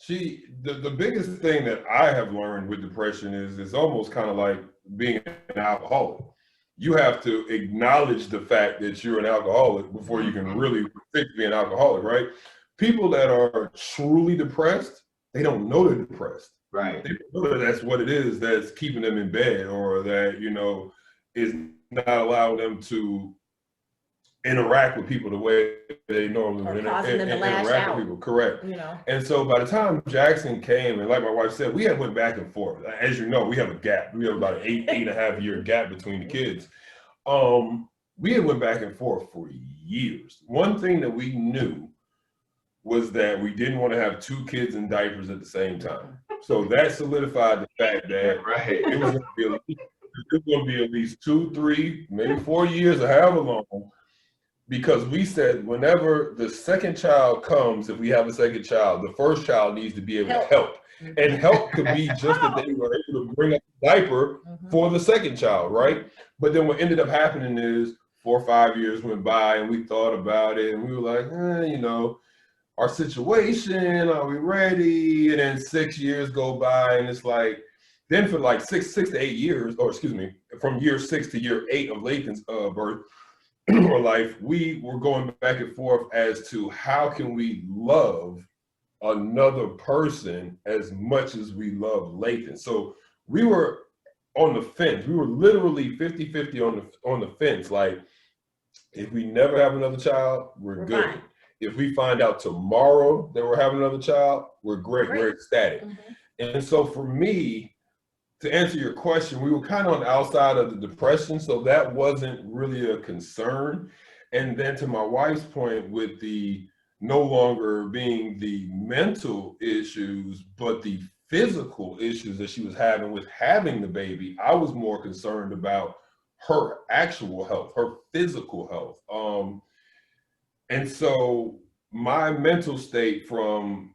the biggest thing that I have learned with depression is it's almost kind of like being an alcoholic. You have to acknowledge the fact that you're an alcoholic before you can really fix being an alcoholic, right? People that are truly depressed, they don't know they're depressed. Right. They don't know that that's what it is that's keeping them in bed, or that, is not allowing them to interact with people the way they normally would interact with people. Correct. And so by the time Jackson came, and like my wife said, we had went back and forth. As you know, we have a gap. We have about an eight and a half year gap between the kids. We had went back and forth for years. One thing that we knew was that we didn't want to have two kids in diapers at the same time. So that solidified the fact that it was going to be at least 2, 3, maybe 4 years or however long. Because we said whenever the second child comes, if we have a second child, the first child needs to be able to help. And help could be just that they were able to bring up a diaper for the second child, right? But then what ended up happening is 4 or 5 years went by and we thought about it and we were like, our situation, are we ready? And then 6 years go by and it's like, then for like 6 to 8 years, or excuse me, from year 6 to year 8 of Lathan's birth, or life, we were going back and forth as to how can we love another person as much as we love Lathan. So we were on the fence. We were literally 50-50 on the fence. Like, if we never have another child, we're good. Fine. If we find out tomorrow that we're having another child, we're great. We're ecstatic. And so for me, to answer your question, we were kind of on the outside of the depression, so that wasn't really a concern. And then to my wife's point, with the no longer being the mental issues, but the physical issues that she was having with having the baby, I was more concerned about her actual health, her physical health. And so my mental state from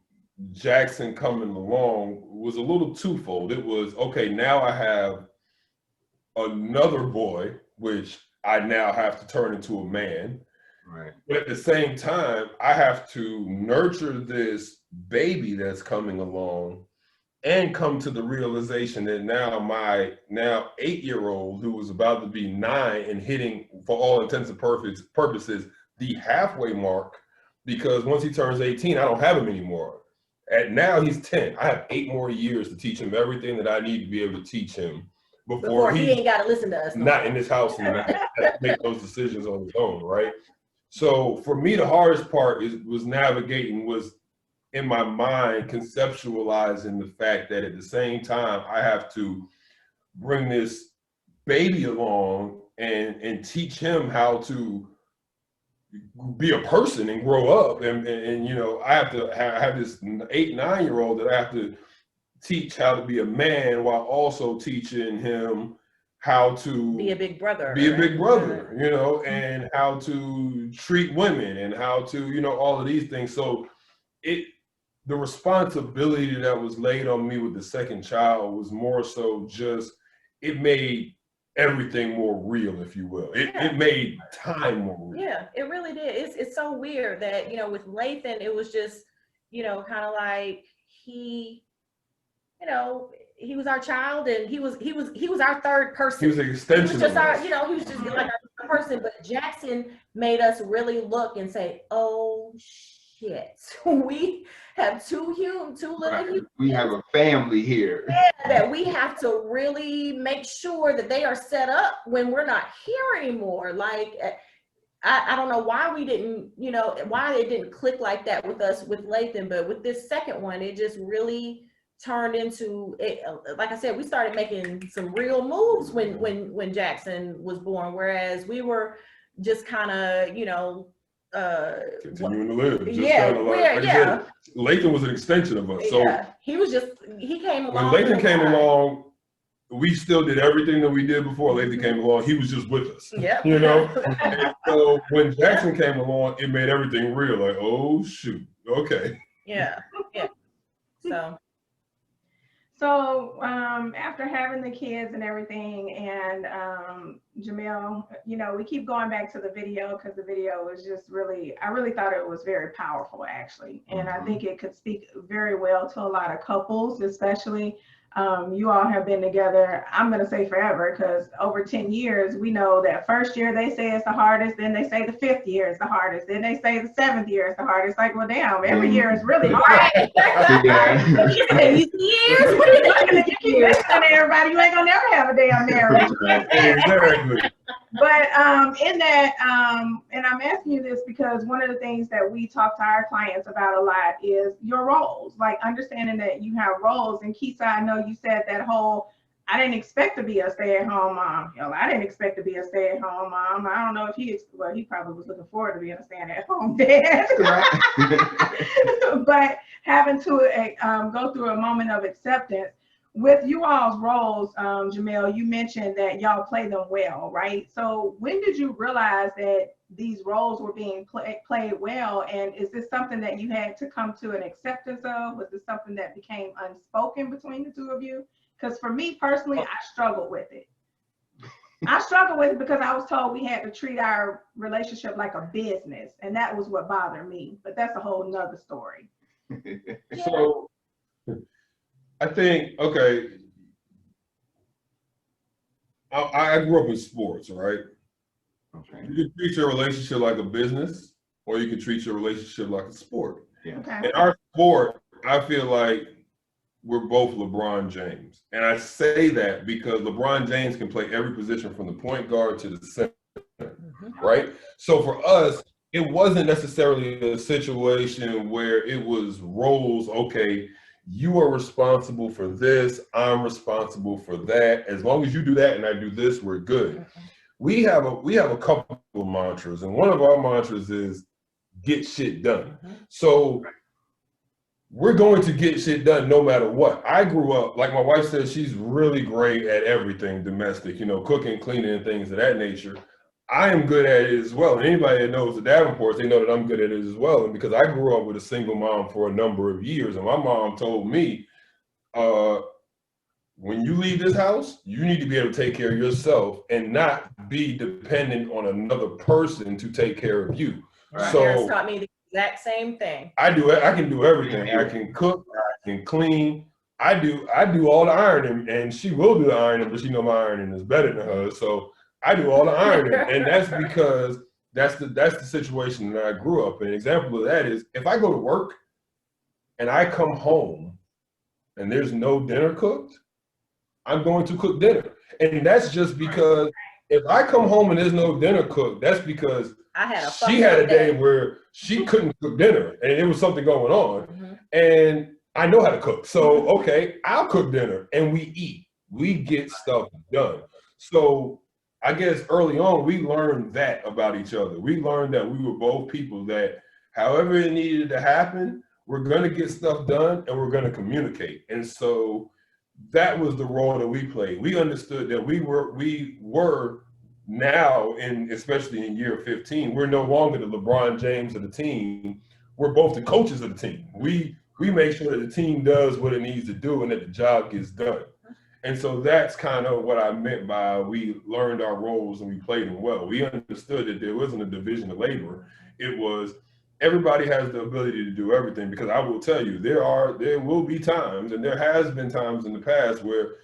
Jackson coming along was a little twofold. It was, okay, now I have another boy, which I now have to turn into a man. Right. But at the same time, I have to nurture this baby that's coming along and come to the realization that now my 8-year-old, who was about to be 9 and hitting, for all intents and purposes, the halfway mark, because once he turns 18, I don't have him anymore. Now he's 10. I have 8 more years to teach him everything that I need to be able to teach him before he ain't got to listen to us. Not in this house and make those decisions on his own, right? So for me, the hardest part was navigating, was in my mind conceptualizing the fact that at the same time I have to bring this baby along and teach him how to be a person and grow up, and I have to have this 8-9-year-old that I have to teach how to be a man while also teaching him how to be a big brother, and how to treat women and how to, all of these things. So the responsibility that was laid on me with the second child was more so just, it made everything more real, if you will. It made time more real. Yeah, it really did. It's so weird that, with Lathan, it was just, kind of like he was our child, and he was our third person. He was an extension. He was just he was just like person, but Jackson made us really look and say, "Oh shit, we have two little humans. We have a family here." That we have to really make sure that they are set up when we're not here anymore." Like, I don't know why we didn't, why it didn't click like that with us with Lathan, but with this second one, it just really turned into it. Like I said, we started making some real moves when Jackson was born, whereas we were just kind of, continuing to live. Just yeah, like I said, Lathan was an extension of us. So he came along. When Lathan came along, we still did everything that we did before Lathan came along. He was just with us. Yep. And so when Jackson came along, it made everything real. Like, oh shoot, okay. Yeah. So after having the kids and everything, and Jamel, we keep going back to the video because the video was just I really thought it was very powerful, actually. And I think it could speak very well to a lot of couples, especially. You all have been together, I'm going to say forever, because over 10 years, we know that first year they say it's the hardest, then they say the 5th year is the hardest, then they say the 7th year is the hardest. Like, well, damn, every year is really hard. Years? What are you looking at? You keep listening to everybody, you ain't going to never have a damn marriage. Exactly. But in that, and I'm asking you this because one of the things that we talk to our clients about a lot is your roles, like understanding that you have roles. And Keisa, I know you said that whole, I didn't expect to be a stay-at-home mom. I didn't expect to be a stay-at-home mom. I don't know if he probably was looking forward to being a stay-at-home dad. But having to go through a moment of acceptance. With you all's roles, Jamel, you mentioned that y'all play them well, right? So when did you realize that these roles were being played well? And is this something that you had to come to an acceptance of? Was this something that became unspoken between the two of you? Because for me personally, I struggled with it. I struggled with it because I was told we had to treat our relationship like a business. And that was what bothered me. But that's a whole nother story. So I think, okay, I grew up in sports, right? Okay. You can treat your relationship like a business, or you can treat your relationship like a sport. Yeah. Okay. In our sport, I feel like we're both LeBron James. And I say that because LeBron James can play every position from the point guard to the center, right? So for us, it wasn't necessarily a situation where it was roles, okay, you are responsible for this, I'm responsible for that. As long as you do that and I do this, we're good. We have a couple of mantras, and one of our mantras is get shit done. So we're going to get shit done no matter what. I grew up, like my wife said, she's really great at everything domestic, cooking, cleaning, and things of that nature. I am good at it as well. And anybody that knows the Davenports, they know that I'm good at it as well. And because I grew up with a single mom for a number of years, and my mom told me, when you leave this house, you need to be able to take care of yourself and not be dependent on another person to take care of you. Right. So Parents taught me the exact same thing. I can do everything. I can cook, I can clean. I do all the ironing, and she will do the ironing, but she know my ironing is better than hers. So I do all the ironing, and that's because that's the situation that I grew up in. An example of that is if I go to work and I come home and there's no dinner cooked, I'm going to cook dinner. And that's just because if I come home and there's no dinner cooked, that's because she had a day where she couldn't cook dinner and there was something going on. And I know how to cook. So, okay, I'll cook dinner and we eat. We get stuff done. So I guess early on, we learned that about each other. We learned that we were both people that however it needed to happen, we're going to get stuff done and we're going to communicate. And so that was the role that we played. We understood that we were now, especially in year 15, we're no longer the LeBron James of the team. We're both the coaches of the team. We make sure that the team does what it needs to do and that the job gets done. And so that's kind of what I meant by we learned our roles and we played them well. We understood that there wasn't a division of labor. It was everybody has the ability to do everything, because I will tell you, there will be times, and there has been times in the past where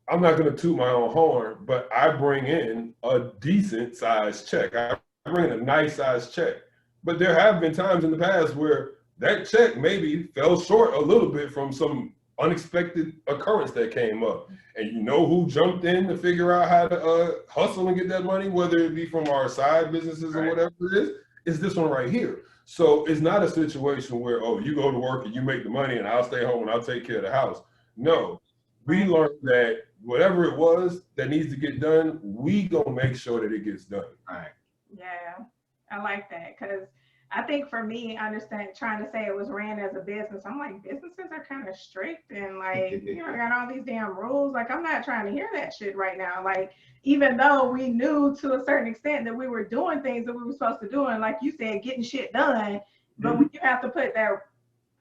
I'm not going to toot my own horn, but I bring in a decent sized check. I bring in a nice sized check. But there have been times in the past where that check maybe fell short a little bit from some unexpected occurrence that came up. And you know who jumped in to figure out how to hustle and get that money, whether it be from our side businesses or whatever it is? It's this one right here. So it's not a situation where, oh, you go to work and you make the money and I'll stay home and I'll take care of the house. No, we learned that whatever it was that needs to get done, we gonna make sure that it gets done. All right. Yeah, I like that, because I think for me, trying to say it was ran as a business, I'm like, businesses are kind of strict and like, you know, got all these damn rules. Like, I'm not trying to hear that shit right now. Like, even though we knew to a certain extent that we were doing things that we were supposed to do, and like you said, getting shit done, but when you have to put that,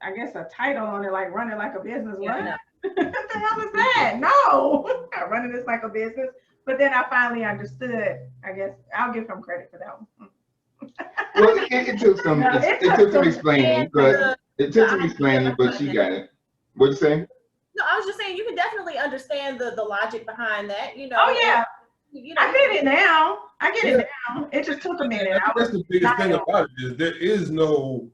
I guess, a title on it, like running like a business, what? No. What the hell is that? No, I'm not running this like a business. But then I finally understood. I guess I'll give him credit for that one. Well, it took some, No, it took some explaining, but she got it. What'd you say? No, I was just saying you can definitely understand the logic behind that. You know. Oh yeah, you know, I get it now. I get it now. It just took a minute. That's the biggest thing about it is there is no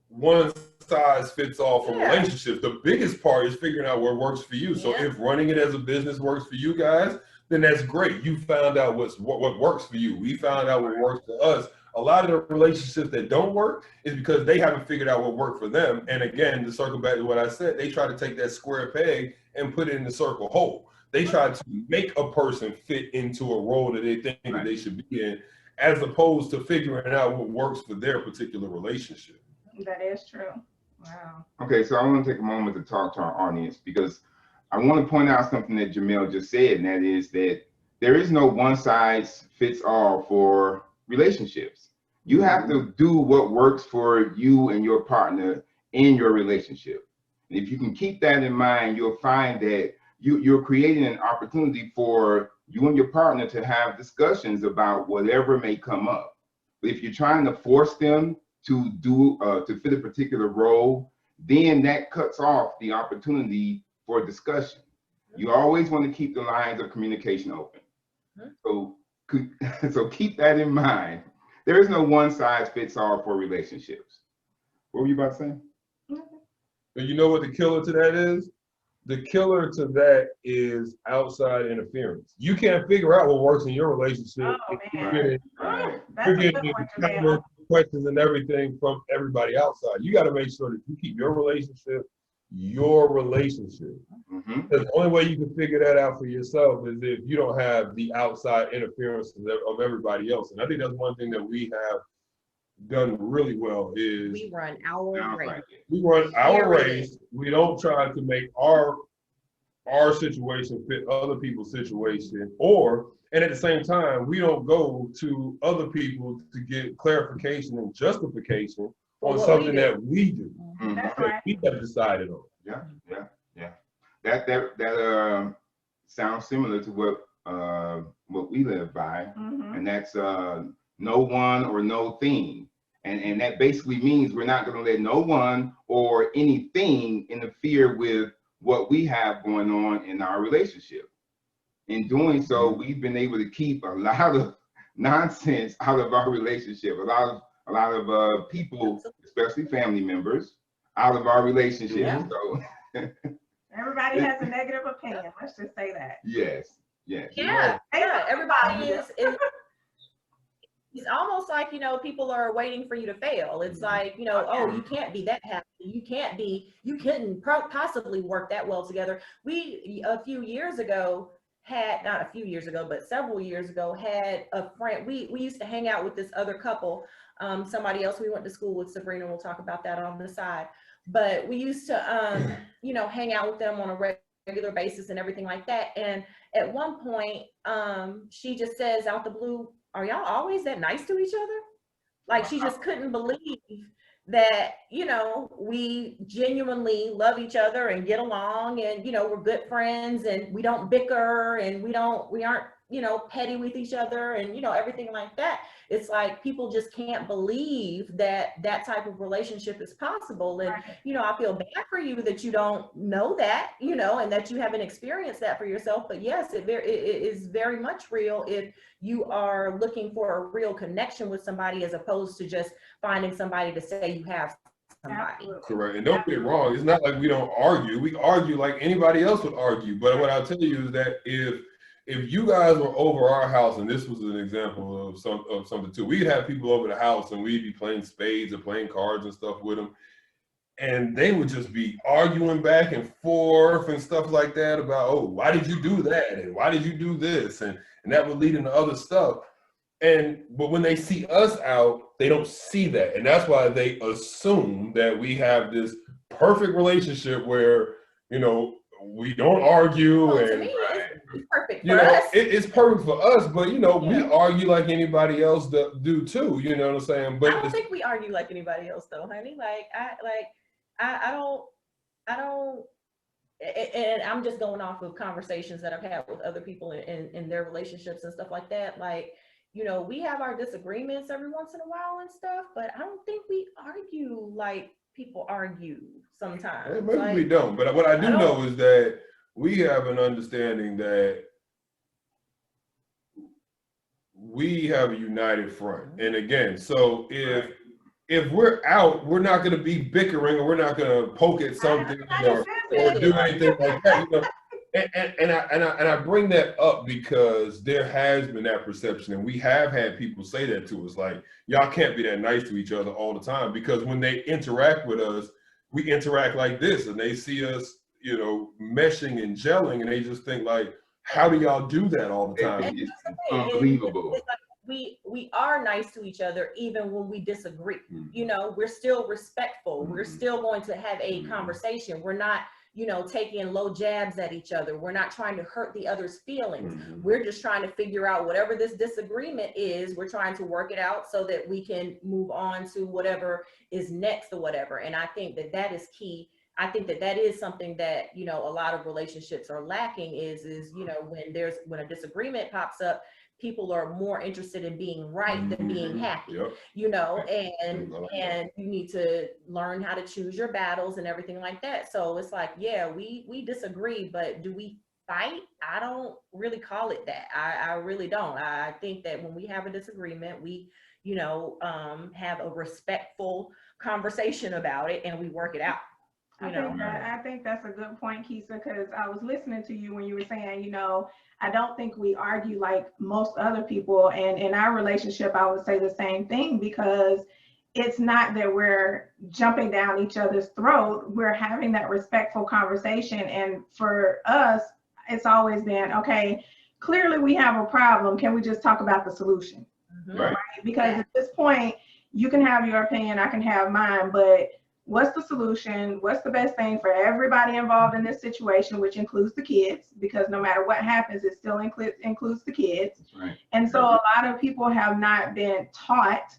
one size fits all for relationships. The biggest part is figuring out what works for you. So if running it as a business works for you guys, then that's great. You found out what works for you. We found out what works for us. A lot of the relationships that don't work is because they haven't figured out what worked for them. And again, to circle back to what I said, they try to take that square peg and put it in the circle hole. They try to make a person fit into a role that they think that they should be in, as opposed to figuring out what works for their particular relationship. That is true. Wow. Okay, so I want to take a moment to talk to our audience, because I want to point out something that Jamel just said, and that is that there is no one size fits all for relationships. You have to do what works for you and your partner in your relationship. And if you can keep that in mind, you'll find that you're creating an opportunity for you and your partner to have discussions about whatever may come up. But if you're trying to force them to fit a particular role, then that cuts off the opportunity for discussion. You always want to keep the lines of communication open. So keep that in mind. There is no one size fits all for relationships. What were you about to say? But you know what the killer to that is? The killer to that is outside interference. You can't figure out what works in your relationship. Oh, man. You're getting questions and everything from everybody outside. You got to make sure that you keep your relationship. The only way you can figure that out for yourself is if you don't have the outside interference of everybody else. And I think that's one thing that we have done really well is we run our race. We run our race. We don't try to make our situation fit other people's situation, and at the same time, we don't go to other people to get clarification and justification on something that we do. That we have decided on. Yeah. That sounds similar to what we live by, and that's no one or no thing. And that basically means we're not going to let no one or anything interfere with what we have going on in our relationship. In doing so, we've been able to keep a lot of nonsense out of our relationship. A lot of people, especially family members, out of our relationship. Yeah. So everybody has a negative opinion. Let's just say that. Yes. Yeah. Everybody is. It's almost like, people are waiting for you to fail. It's like, oh, you can't be that happy. You couldn't possibly work that well together. We, a few years ago, not a few years ago, but several years ago, had a friend. We used to hang out with this other couple, somebody else we went to school with, Sabrina, we'll talk about that on the side. But we used to, hang out with them on a regular basis and everything like that. And at one point, she just says out the blue, "Are y'all always that nice to each other?" Like, she just couldn't believe that, we genuinely love each other and get along, and, we're good friends, and we don't bicker, and we aren't you know, petty with each other and, you know, everything like that. It's like people just can't believe that that type of relationship is possible. And, you know, I feel bad for you that you don't know that, you know, and that you haven't experienced that for yourself. But yes, it is very much real if you are looking for a real connection with somebody as opposed to just finding somebody to say you have somebody. Absolutely. Correct. And don't get me wrong, it's not like we don't argue. We argue like anybody else would argue. But what I'll tell you is that if you guys were over our house, and this was an example of something too, we'd have people over the house and we'd be playing spades and playing cards and stuff with them. And they would just be arguing back and forth and stuff like that about, oh, why did you do that? And why did you do this? And that would lead into other stuff. But when they see us out, they don't see that. And that's why they assume that we have this perfect relationship where, you know, we don't argue. Well, and to me, it's perfect you for know, us. it's perfect for us, but you know, Yeah. we argue like anybody else do too. You know what I'm saying? But I don't think we argue like anybody else though, honey. I don't, and I'm just going off of conversations that I've had with other people in their relationships and stuff like that. Like, you know, we have our disagreements every once in a while and stuff, but I don't think we argue like people argue sometimes. maybe like, we don't. But what I do know is that we have an understanding that we have a united front. And again, so if we're out, we're not going to be bickering, or we're not going to poke at something or do anything like that. You know? And I bring that up because there has been that perception, and we have had people say that to us, like, y'all can't be that nice to each other all the time, because when they interact with us, we interact like this, and they see us, you know, meshing and gelling, and they just think like, how do y'all do that all the time? It's unbelievable. It's like we are nice to each other even when we disagree. You know, we're still respectful. We're still going to have a conversation. We're not, you know, taking low jabs at each other. We're not trying to hurt the other's feelings. We're just trying to figure out whatever this disagreement is. We're trying to work it out so that we can move on to whatever is next or whatever. And I think that that is key. I think that that is something that, you know, a lot of relationships are lacking is, you know, when a disagreement pops up, people are more interested in being right than being happy, you know, and you need to learn how to choose your battles and everything like that. So it's like, yeah, we disagree, but do we fight? I don't really call it that. I really don't. I think that when we have a disagreement, we, you know, have a respectful conversation about it and we work it out. I think that's a good point, Keisa, because I was listening to you when you were saying, you know, I don't think we argue like most other people. And in our relationship, I would say the same thing, because it's not that we're jumping down each other's throat. We're having that respectful conversation. And for us, it's always been, okay, clearly we have a problem. Can we just talk about the solution? Right? Because at this point, you can have your opinion, I can have mine, but what's the solution? What's the best thing for everybody involved in this situation, which includes the kids, because no matter what happens, it still includes the kids. And so a lot of people have not been taught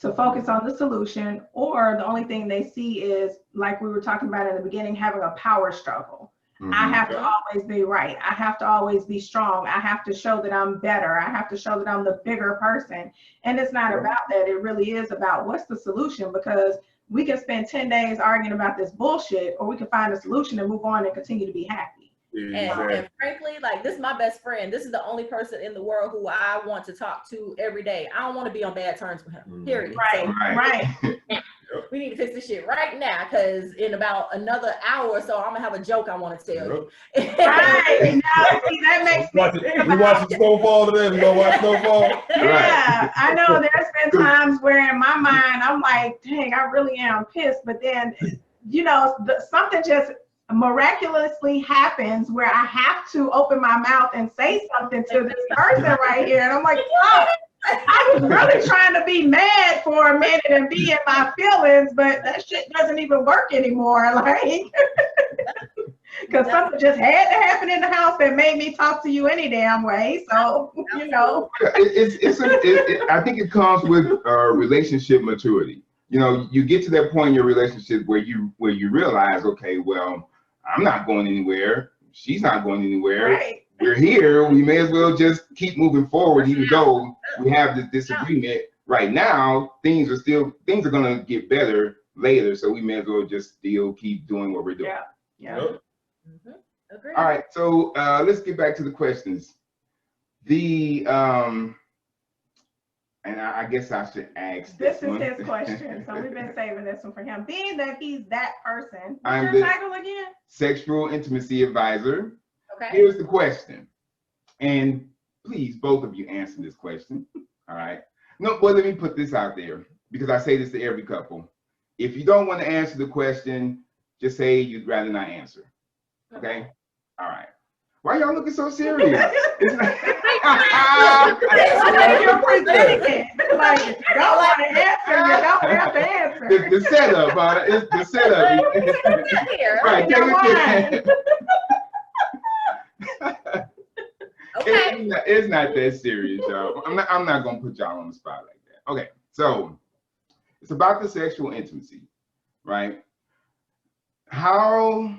to focus on the solution, or the only thing they see is, like we were talking about in the beginning, having a power struggle. I have to always be right. I have to always be strong. I have to show that I'm better. I have to show that I'm the bigger person. And it's not about that. It really is about what's the solution, because we can spend 10 days arguing about this bullshit, or we can find a solution and move on and continue to be happy. And frankly, like, this is my best friend. This is the only person in the world who I want to talk to every day. I don't want to be on bad terms with him, period. We need to fix this shit right now, because in about another hour or so, I'm gonna have a joke I want to tell you. Now, see, that makes me we watching Snowfall today. We gonna watch Snowfall. Yeah, I know there's been times where in my mind I'm like, dang, I really am pissed. But then, you know, something just miraculously happens where I have to open my mouth and say something to this person right here, and I'm like, fuck. I was really trying to be mad for a minute and be in my feelings, but that shit doesn't even work anymore. Like, because something just had to happen in the house that made me talk to you any damn way. So, you know. I think it comes with relationship maturity. You know, you get to that point in your relationship where you realize, okay, well, I'm not going anywhere. She's not going anywhere. we're here. We may as well just keep moving forward, even though we have this disagreement right now. Things are gonna get better later, so we may as well just still keep doing what we're doing. Yeah. Yep. Agreed. All right, so let's get back to the questions. And I guess I should ask This is one. his question, so we've been saving this one for him. Being that he's that person, I'm what's the your title again? Sexual Intimacy Advisor. Okay. Here's the question, and please, both of you answer this question. All right. No, well, let me put this out there because I say this to every couple. If you don't want to answer the question, just say you'd rather not answer. Okay. All right. Why y'all looking so serious? It's like, You're presenting it. Like, if you don't want to answer, you don't have to answer. the setup, it's the setup. Here. Right, take it. Okay. It's not that serious, y'all. I'm not gonna put y'all on the spot like that. Okay, so it's about the sexual intimacy, right? How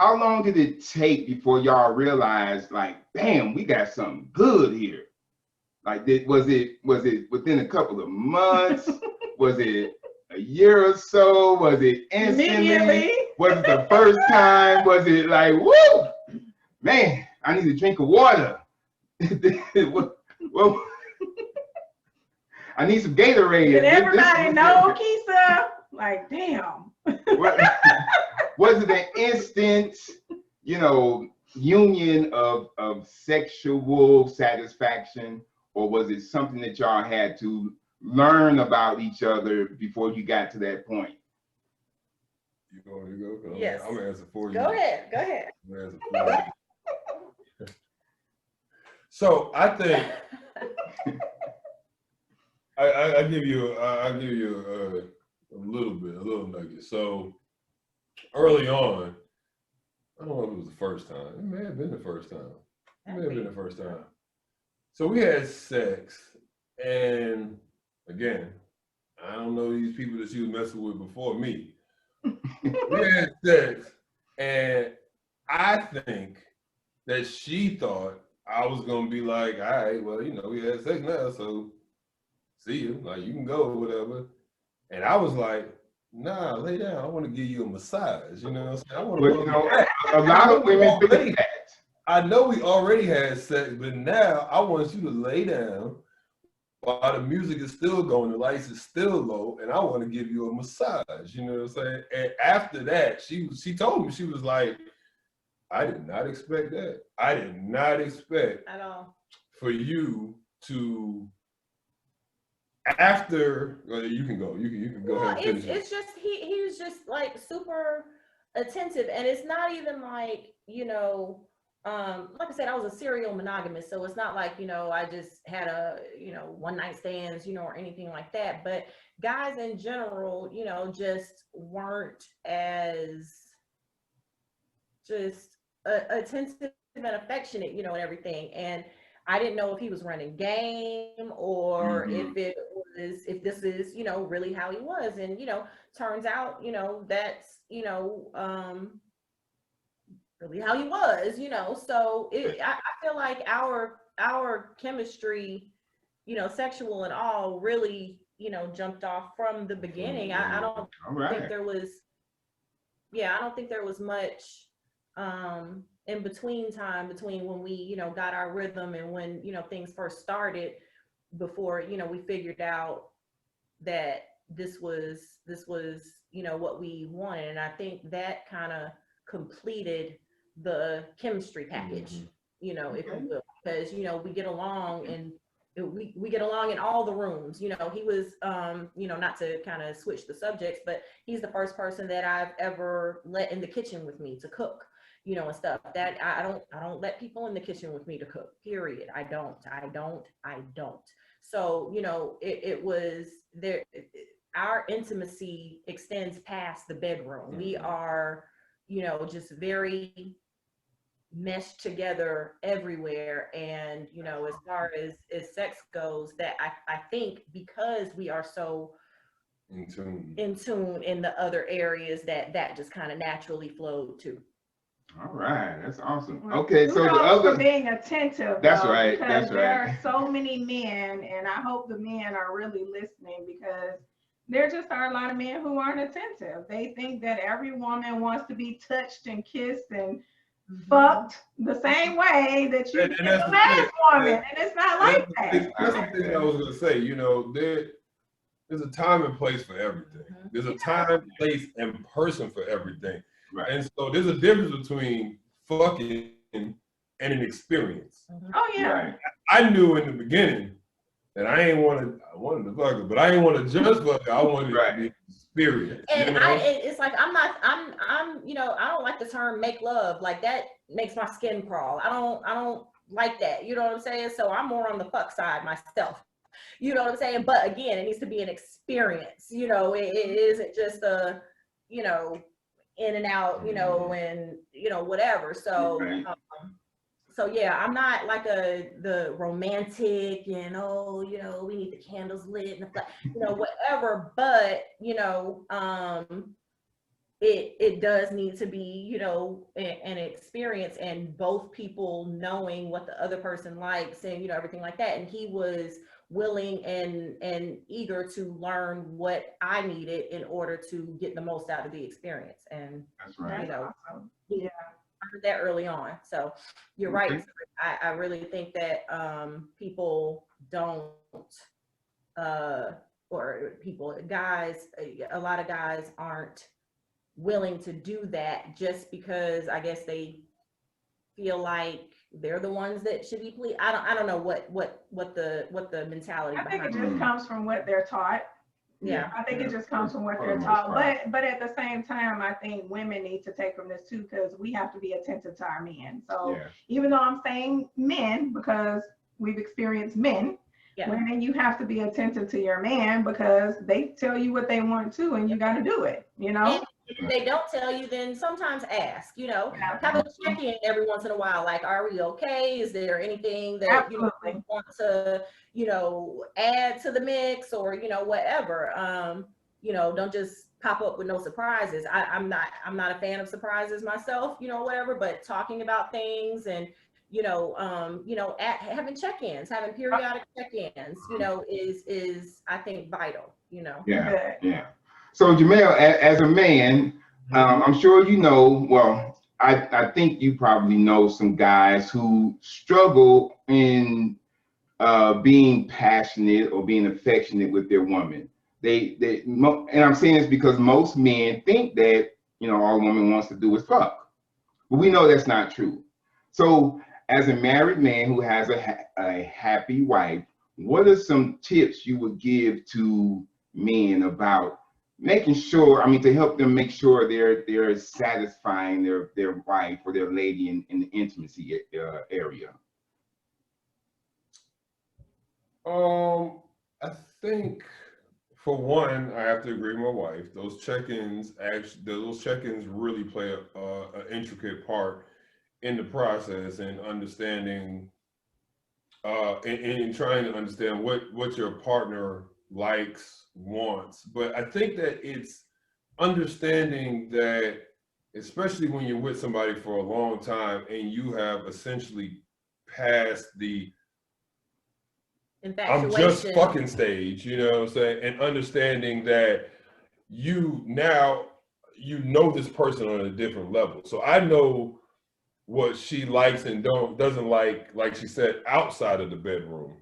long did it take before y'all realized, like, damn, we got something good here? Like, was it within a couple of months? Was it a year or so? Was it instantly? Immediately. Was it the first time? Was it like, woo, man, I need a drink of water. Well, I need some Gatorade. Did everybody know Keisa? Like, damn. Was it an instant, union of sexual satisfaction, or was it something that y'all had to learn about each other before you got to that point? You go. Yes. I'm gonna answer for you. Go ahead. I'm gonna answer for you. So I think I give you a little nugget. So early on, I don't know if it was the first time. It may have been the first time. So we had sex, and again, I don't know these people that she was messing with before me. We had sex, and I think that she thought I was gonna be like, all right, well, we had sex now, so see you, like you can go or whatever. And I was like, nah, lay down. I want to give you a massage. You know what I'm saying? I want to a lot of women think that. I know we already had sex, but now I want you to lay down while the music is still going, the lights is still low, and I want to give you a massage. You know what I'm saying? And after that, she told me, she was like, I did not expect that. I did not expect At all. for you to. After, well, you can go. You can go ahead and finish it. It's just he was just like super attentive, and it's not even like like I said, I was a serial monogamist, so it's not like I just had a one night stands or anything like that. But guys in general, just weren't as just attentive and affectionate, and everything. And I didn't know if he was running game or if this is, really how he was. And, turns out, that's, really how he was, so I feel like our chemistry, sexual and all really, jumped off from the beginning. I don't think there was, I don't think there was much, in between when we got our rhythm and when things first started, before we figured out that this was what we wanted. And I think that kind of completed the chemistry package, if you will, because we get along and we get along in all the rooms. He was not to kind of switch the subjects, but he's the first person that I've ever let in the kitchen with me to cook, and stuff. That I don't let people in the kitchen with me to cook, period. I don't. So, it was there. Our intimacy extends past the bedroom. We are, just very meshed together everywhere. And, as far as sex goes, that I think because we are so in tune in the other areas, that just kind of naturally flowed too. All right, that's awesome. Well, Okay, so the kudos for other, being attentive. that's though, right, because that's there right. are so many men, and I hope the men are really listening because there just are a lot of men who aren't attentive. They think that every woman wants to be touched and kissed and fucked the same way that you And get that's the the thing. last woman, and it's not like that. That's the thing I was gonna say. You know, there's a time and place for everything. There's a time, place, and person for everything. Right. And so there's a difference between fucking and an experience. Oh yeah. Right. I knew in the beginning that I wanted to fuck her, but I didn't want to just fuck her. I wanted it to be an experience. And you know? it's like I'm you know, I don't like the term make love. Like that makes my skin crawl. I don't like that. You know what I'm saying? So I'm more on the fuck side myself. You know what I'm saying? But again, it needs to be an experience. You know, it isn't just a, you know, in and out, you know, and you know, whatever. So Right. so yeah, I'm not like the romantic and oh, you know, we need the candles lit and you know, whatever. But you know, it does need to be, you know, an experience and both people knowing what the other person likes and, you know, everything like that. And he was willing and eager to learn what I needed in order to get the most out of the experience. And, That's right. you know, Awesome. yeah, I heard that early on. So you're right. I really think that people don't, or people, guys, a lot of guys aren't willing to do that just because I guess they feel like they're the ones that should be pleased. I don't know what the mentality I think behind it just comes from what they're taught. Yeah. I think it just comes from what For they're the most taught. part. But at the same time, I think women need to take from this too, because we have to be attentive to our men. So Yeah. even though I'm saying men, because we've experienced men, Yeah. women, you have to be attentive to your man because they tell you what they want to, and you got to do it, you know? And if they don't tell you, then sometimes ask, you know, Yeah. have a check-in every once in a while. Like, are we okay? Is there anything that you know, Absolutely. you want to, you know, add to the mix or, you know, whatever. You know, don't just pop up with no surprises. I'm not a fan of surprises myself, you know, whatever, but talking about things and, you know, having check-ins, having periodic check-ins, you know, is I think vital, you know. Yeah. Yeah. So Jamel, as a man, I'm sure you know, well, I think you probably know some guys who struggle in being passionate or being affectionate with their woman. And I'm saying this because most men think that, you know, all a woman wants to do is fuck. But we know that's not true. So as a married man who has a happy wife, what are some tips you would give to men about making sure, I mean, to help them make sure they're satisfying their wife or their lady in the intimacy area? I think for one, I have to agree with my wife. Those check-ins really play an intricate part in the process and understanding, and trying to understand what your partner likes, wants. But I think that it's understanding that, especially when you're with somebody for a long time and you have essentially passed the I'm just fucking stage, you know what I'm saying? And understanding that you know this person on a different level. So I know what she likes and doesn't like she said, outside of the bedroom.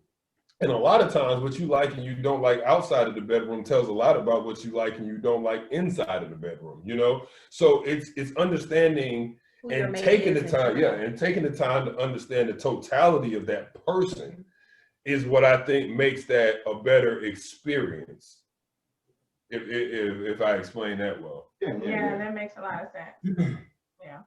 And a lot of times what you like and you don't like outside of the bedroom tells a lot about what you like and you don't like inside of the bedroom, you know? So it's understanding and taking the time, and taking the time to understand the totality of that person is what I think makes that a better experience. If I explain that well. Yeah, that makes a lot of sense. Yeah.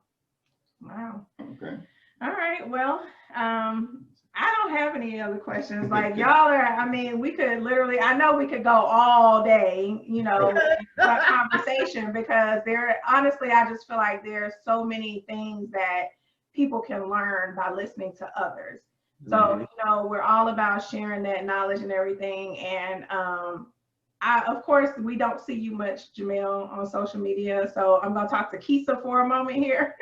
Wow. Okay. All right. Well, I don't have any other questions. Like y'all are, I mean, we could literally, I know we could go all day, you know, conversation because honestly, I just feel like there's so many things that people can learn by listening to others. So, you know, we're all about sharing that knowledge and everything. And of course, we don't see you much, Jamel, on social media. So I'm going to talk to Keisa for a moment here.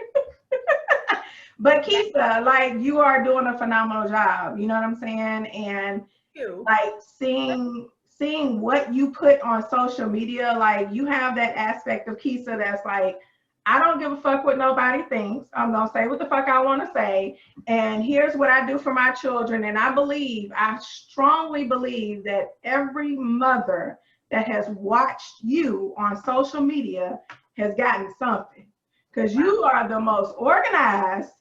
But Keisa, like you are doing a phenomenal job. You know what I'm saying? And You. like seeing what you put on social media, like you have that aspect of Keisa that's like, I don't give a fuck what nobody thinks. I'm gonna say what the fuck I want to say. And here's what I do for my children. And I strongly believe that every mother that has watched you on social media has gotten something. Because you are the most organized.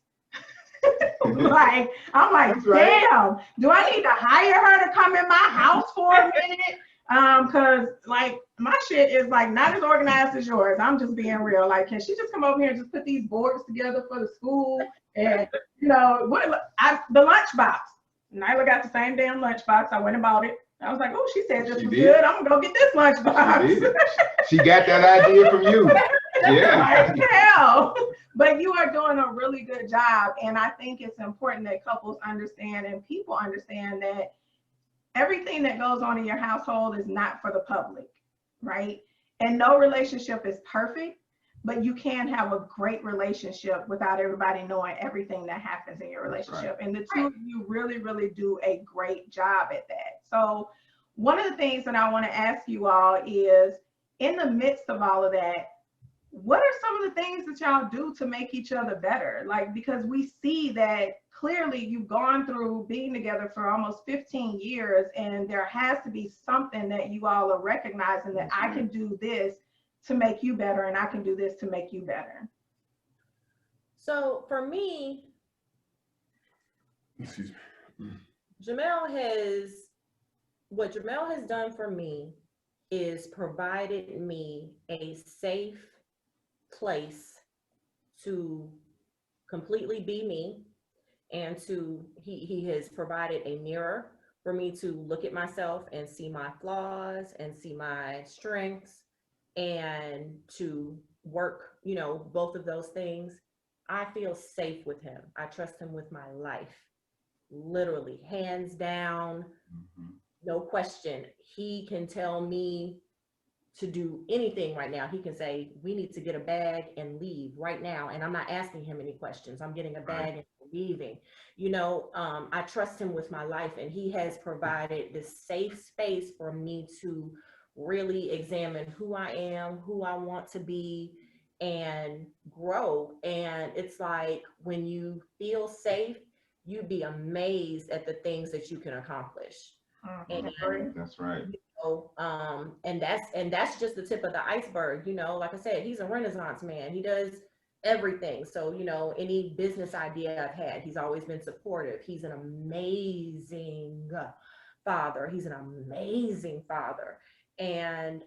Like, I'm like, damn, do I need to hire her to come in my house for a minute? Because like my shit is like not as organized as yours. I'm just being real. Like, can she just come over here and just put these boards together for the school? And you know, the lunchbox. Nyla got the same damn lunchbox. I went and bought it. I was like, oh, she said this was good. I'm gonna go get this lunchbox. She got that idea from you. Yeah. Like, hell. But you are doing a really good job. And I think it's important that couples understand and people understand that everything that goes on in your household is not for the public, right? And no relationship is perfect, but you can have a great relationship without everybody knowing everything that happens in your relationship. And the two of you really, really do a great job at that. So one of the things that I want to ask you all is, in the midst of all of that, what are some of the things that y'all do to make each other better? Like, because we see that clearly you've gone through being together for almost 15 years, and there has to be something that you all are recognizing that I can do this to make you better, and I can do this to make you better. So for me, what Jamel has done for me is provided me a safe place to completely be me, and he has provided a mirror for me to look at myself and see my flaws and see my strengths and to work, you know, both of those things. I feel safe with him. I trust him with my life, literally, hands down, no question. He can tell me to do anything right now. He can say, we need to get a bag and leave right now. And I'm not asking him any questions. I'm getting a bag and leaving. You know, I trust him with my life, and he has provided this safe space for me to really examine who I am, who I want to be, and grow. And it's like, when you feel safe, you'd be amazed at the things that you can accomplish. And that's right. You know, and that's just the tip of the iceberg. You know, like I said, he's a Renaissance man. He does everything. So, you know, any business idea I've had, he's always been supportive. He's an amazing father. He's an amazing father. And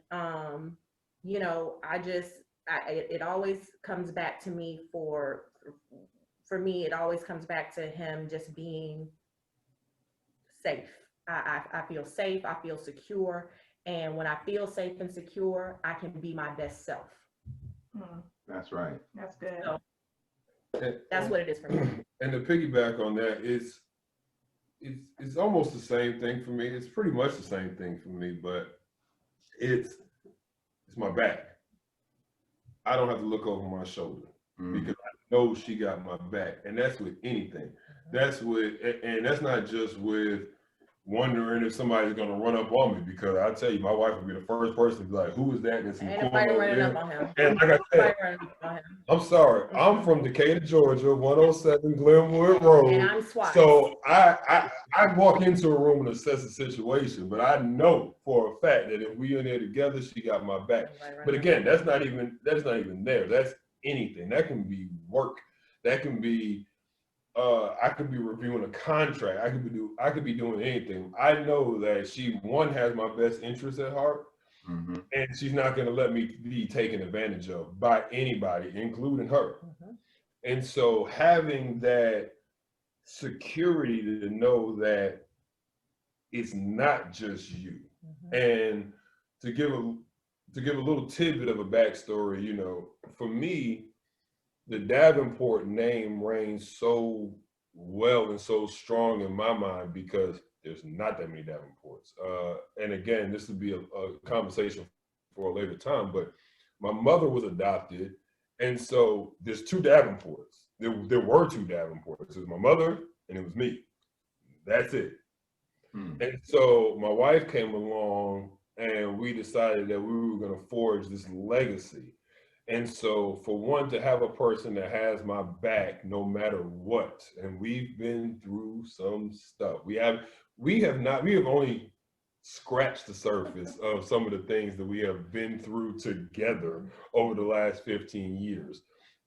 you know, it always comes back to me for me, it always comes back to him just being safe. I feel safe, I feel secure, and when I feel safe and secure, I can be my best self. That's right. That's good. So, that's what it is for me. And to piggyback on that, it's almost the same thing for me. It's pretty much the same thing for me, but it's my back. I don't have to look over my shoulder because I know she got my back, and that's with anything. That's and that's not just with wondering if somebody's gonna run up on me, because I tell you, my wife would be the first person to be like, "Who is that?" That's in the corner over there. Up on him. And like I said, I'm sorry, I'm from Decatur, Georgia, 107 Glenwood Road. And I'm SWAT. So I walk into a room and assess the situation, but I know for a fact that if we in there together, she got my back. But again, that's not even there. That's anything. That can be work. That can be I could be reviewing a contract. I could be doing anything. I know that she, one, has my best interest at heart, and she's not going to let me be taken advantage of by anybody, including her. And so having that security to know that it's not just you, and to give a little tidbit of a backstory, you know, for me, the Davenport name reigns so well and so strong in my mind because there's not that many Davenports. And again, this would be a conversation for a later time, but my mother was adopted. And so there's two Davenports. there were two Davenports. It was my mother and it was me. That's it. And so my wife came along and we decided that we were going to forge this legacy. And so for one, to have a person that has my back no matter what, and we've been through some stuff. We have only scratched the surface of some of the things that we have been through together over the last 15 years.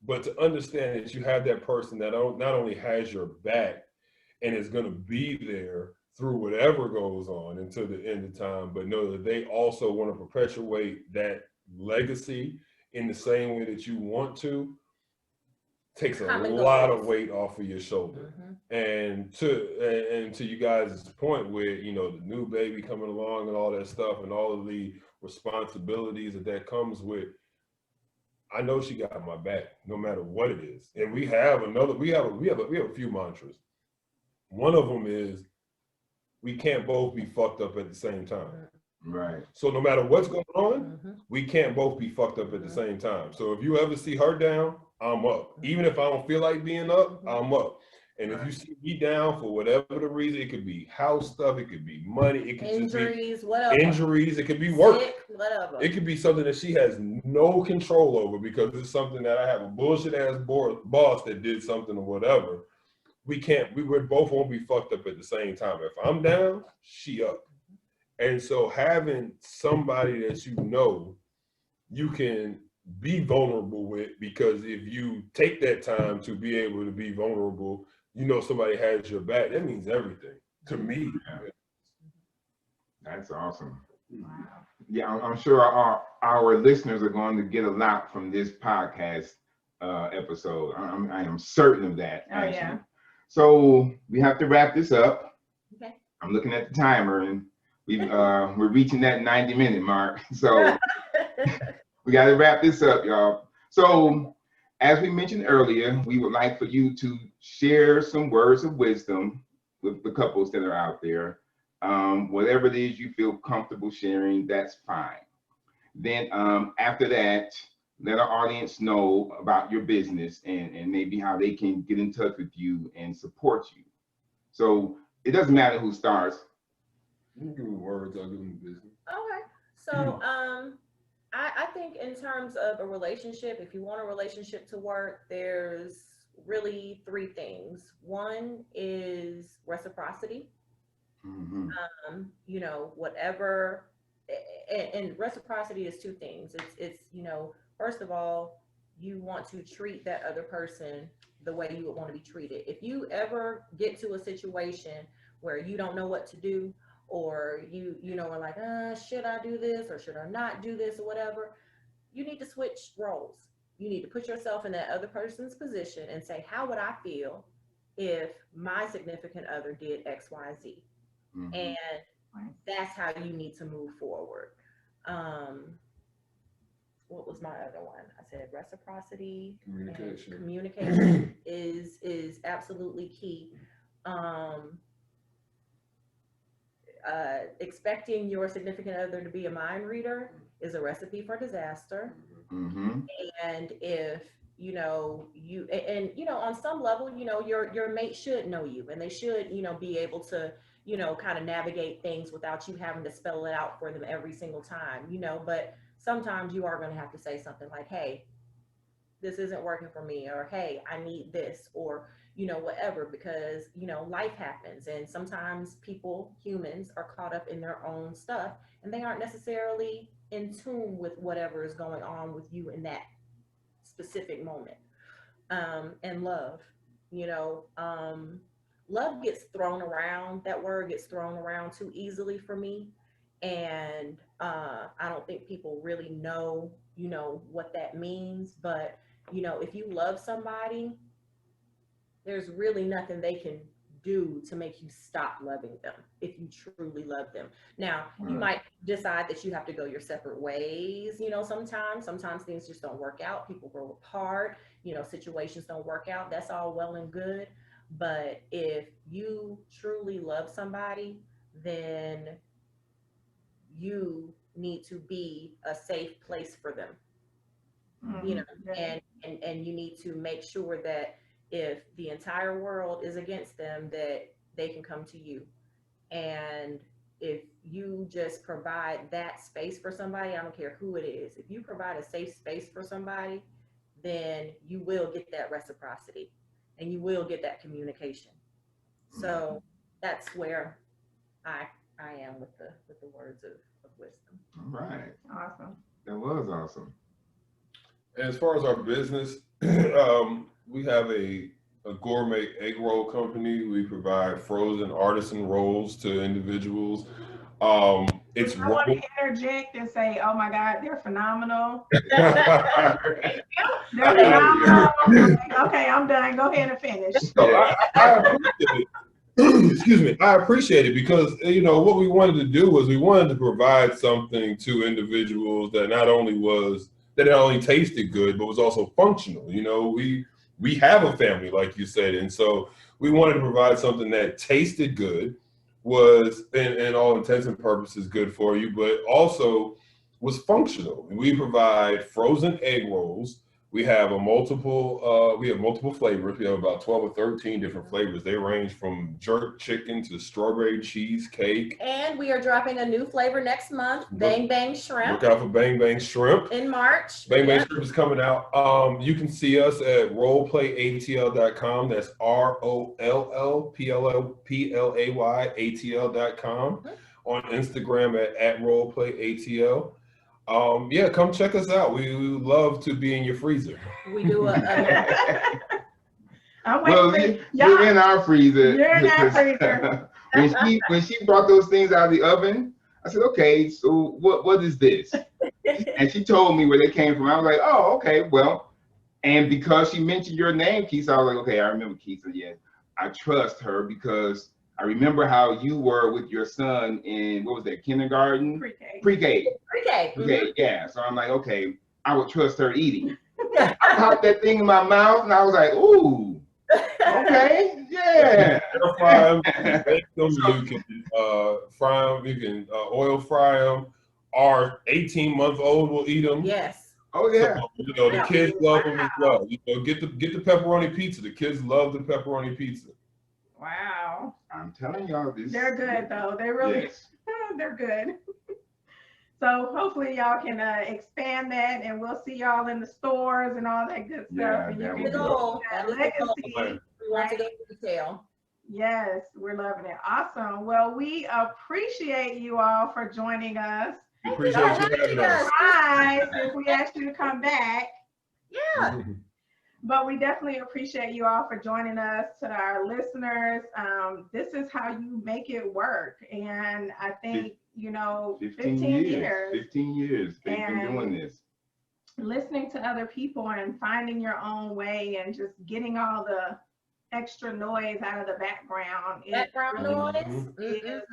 But to understand that you have that person that not only has your back and is going to be there through whatever goes on until the end of time, but know that they also want to perpetuate that legacy in the same way that you want to, takes a lot of weight off of your shoulder. And to you guys' point with, you know, the new baby coming along and all that stuff and all of the responsibilities that comes with, I know she got my back no matter what it is. And we have a few mantras. One of them is, we can't both be fucked up at the same time. Right. So no matter what's going on, we can't both be fucked up at the same time. So if you ever see her down, I'm up. Even if I don't feel like being up, I'm up. And if you see me down for whatever the reason, it could be house stuff, it could be money, it could injuries, just be whatever. Injuries, it could be work. Sick, whatever. It could be something that she has no control over because it's something that I have a bullshit ass boss that did something or whatever. We both won't be fucked up at the same time. If I'm down, she up. And so having somebody that you know you can be vulnerable with, because if you take that time to be able to be vulnerable, you know somebody has your back. That means everything to me. Yeah. That's awesome. Wow. Yeah, I'm sure our listeners are going to get a lot from this podcast episode. I am certain of that. Oh, yeah. So we have to wrap this up. Okay. I'm looking at the timer and we're reaching that 90-minute mark. So we got to wrap this up, y'all. So as we mentioned earlier, we would like for you to share some words of wisdom with the couples that are out there. Whatever it is you feel comfortable sharing, that's fine. Then after that, let our audience know about your business and maybe how they can get in touch with you and support you. So it doesn't matter who starts. You can give me words, I'll give them business. Okay. So I think in terms of a relationship, if you want a relationship to work, there's really three things. One is reciprocity. You know, whatever, and reciprocity is two things. It's, you know, first of all, you want to treat that other person the way you would want to be treated. If you ever get to a situation where you don't know what to do, or you know, are like, should I do this or should I not do this or whatever, you need to switch roles. You need to put yourself in that other person's position and say, how would I feel if my significant other did X, Y, Z? And that's how you need to move forward. What was my other one? I said reciprocity. Communication is absolutely key. Expecting your significant other to be a mind reader is a recipe for disaster. And if you know on some level, you know, your mate should know you, and they should, you know, be able to, you know, kind of navigate things without you having to spell it out for them every single time, you know. But sometimes you are going to have to say something like, hey, this isn't working for me, or hey, I need this, or, you know, whatever, because, you know, life happens, and sometimes humans are caught up in their own stuff, and they aren't necessarily in tune with whatever is going on with you in that specific moment. And love, you know, love gets thrown around. That word gets thrown around too easily for me. And I don't think people really know, you know, what that means. But, you know, if you love somebody, there's really nothing they can do to make you stop loving them if you truly love them. Now, you might decide that you have to go your separate ways, you know, sometimes things just don't work out. People grow apart, you know, situations don't work out. That's all well and good. But if you truly love somebody, then you need to be a safe place for them, you know, and you need to make sure that if the entire world is against them, that they can come to you. And if you just provide that space for somebody, I don't care who it is, if you provide a safe space for somebody, then you will get that reciprocity and you will get that communication. So that's where I am with the words of wisdom. All right. Awesome. That was awesome. And as far as our business, we have a gourmet egg roll company. We provide frozen artisan rolls to individuals. It's I want to interject and say, oh my God, they're phenomenal. Right. They're phenomenal. Okay, I'm done. Go ahead and finish. So I appreciate it. Excuse me. I appreciate it because, you know, what we wanted to do was we wanted to provide something to individuals that not only tasted good, but was also functional. You know, we have a family, like you said, and so we wanted to provide something that tasted good, was in all intents and purposes good for you, but also was functional. We provide frozen egg rolls. We have multiple flavors. We have about 12 or 13 different flavors. They range from jerk chicken to strawberry cheesecake. And we are dropping a new flavor next month, Bang Bang Shrimp. Look out for Bang Bang Shrimp. In March. Bang Bang Shrimp is coming out. You can see us at rollplayatl.com. That's ROLLPLAYATL.com. On Instagram at rollplayatl. Yeah, come check us out. We would love to be in your freezer. We do Well, you're in our freezer. You're in our freezer. when she brought those things out of the oven, I said, okay, so what is this? And she told me where they came from. I was like, oh, okay, well, and because she mentioned your name, Keisa, I was like, okay, I remember Keisa. Yeah, I trust her because I remember how you were with your son in, what was that, kindergarten? Pre-K. Yeah. So I'm like, okay, I would trust her eating. I popped that thing in my mouth and I was like, ooh, okay, yeah. Air fry them, bake them, you can fry them, you can oil fry them. Our 18-month-old will eat them. Yes. Oh yeah. So, you know, the kids love them as well. You know, get the pepperoni pizza. The kids love the pepperoni pizza. Wow. I'm telling y'all this. They're good though. They really, yes. They're good. So hopefully y'all can expand that, and we'll see y'all in the stores and all that good stuff. Yeah, and you that can would do be that awesome. legacy. We want to go to retail. Yes, we're loving it. Awesome. Well, we appreciate you all for joining us. We appreciate you having us. Surprise if we asked you to come back. Yeah. But we definitely appreciate you all for joining us. To our listeners, this is how you make it work. And I think, you know, 15 years. 15 years they've been doing this. Listening to other people and finding your own way and just getting all the extra noise out of the background. Background noise is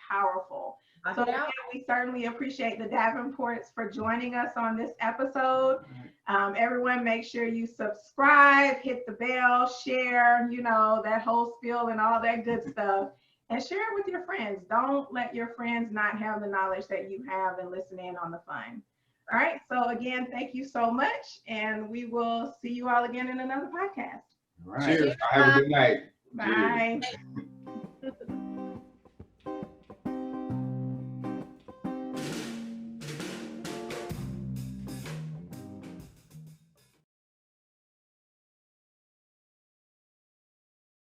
powerful. So again, we certainly appreciate the Davenports for joining us on this episode. Everyone, make sure you subscribe, hit the bell, share, you know, that whole spiel and all that good stuff, and share it with your friends. Don't let your friends not have the knowledge that you have and listen in on the fun. All right. So again, thank you so much, and we will see you all again in another podcast. All right. Cheers. Have a good night. Bye. Cheers.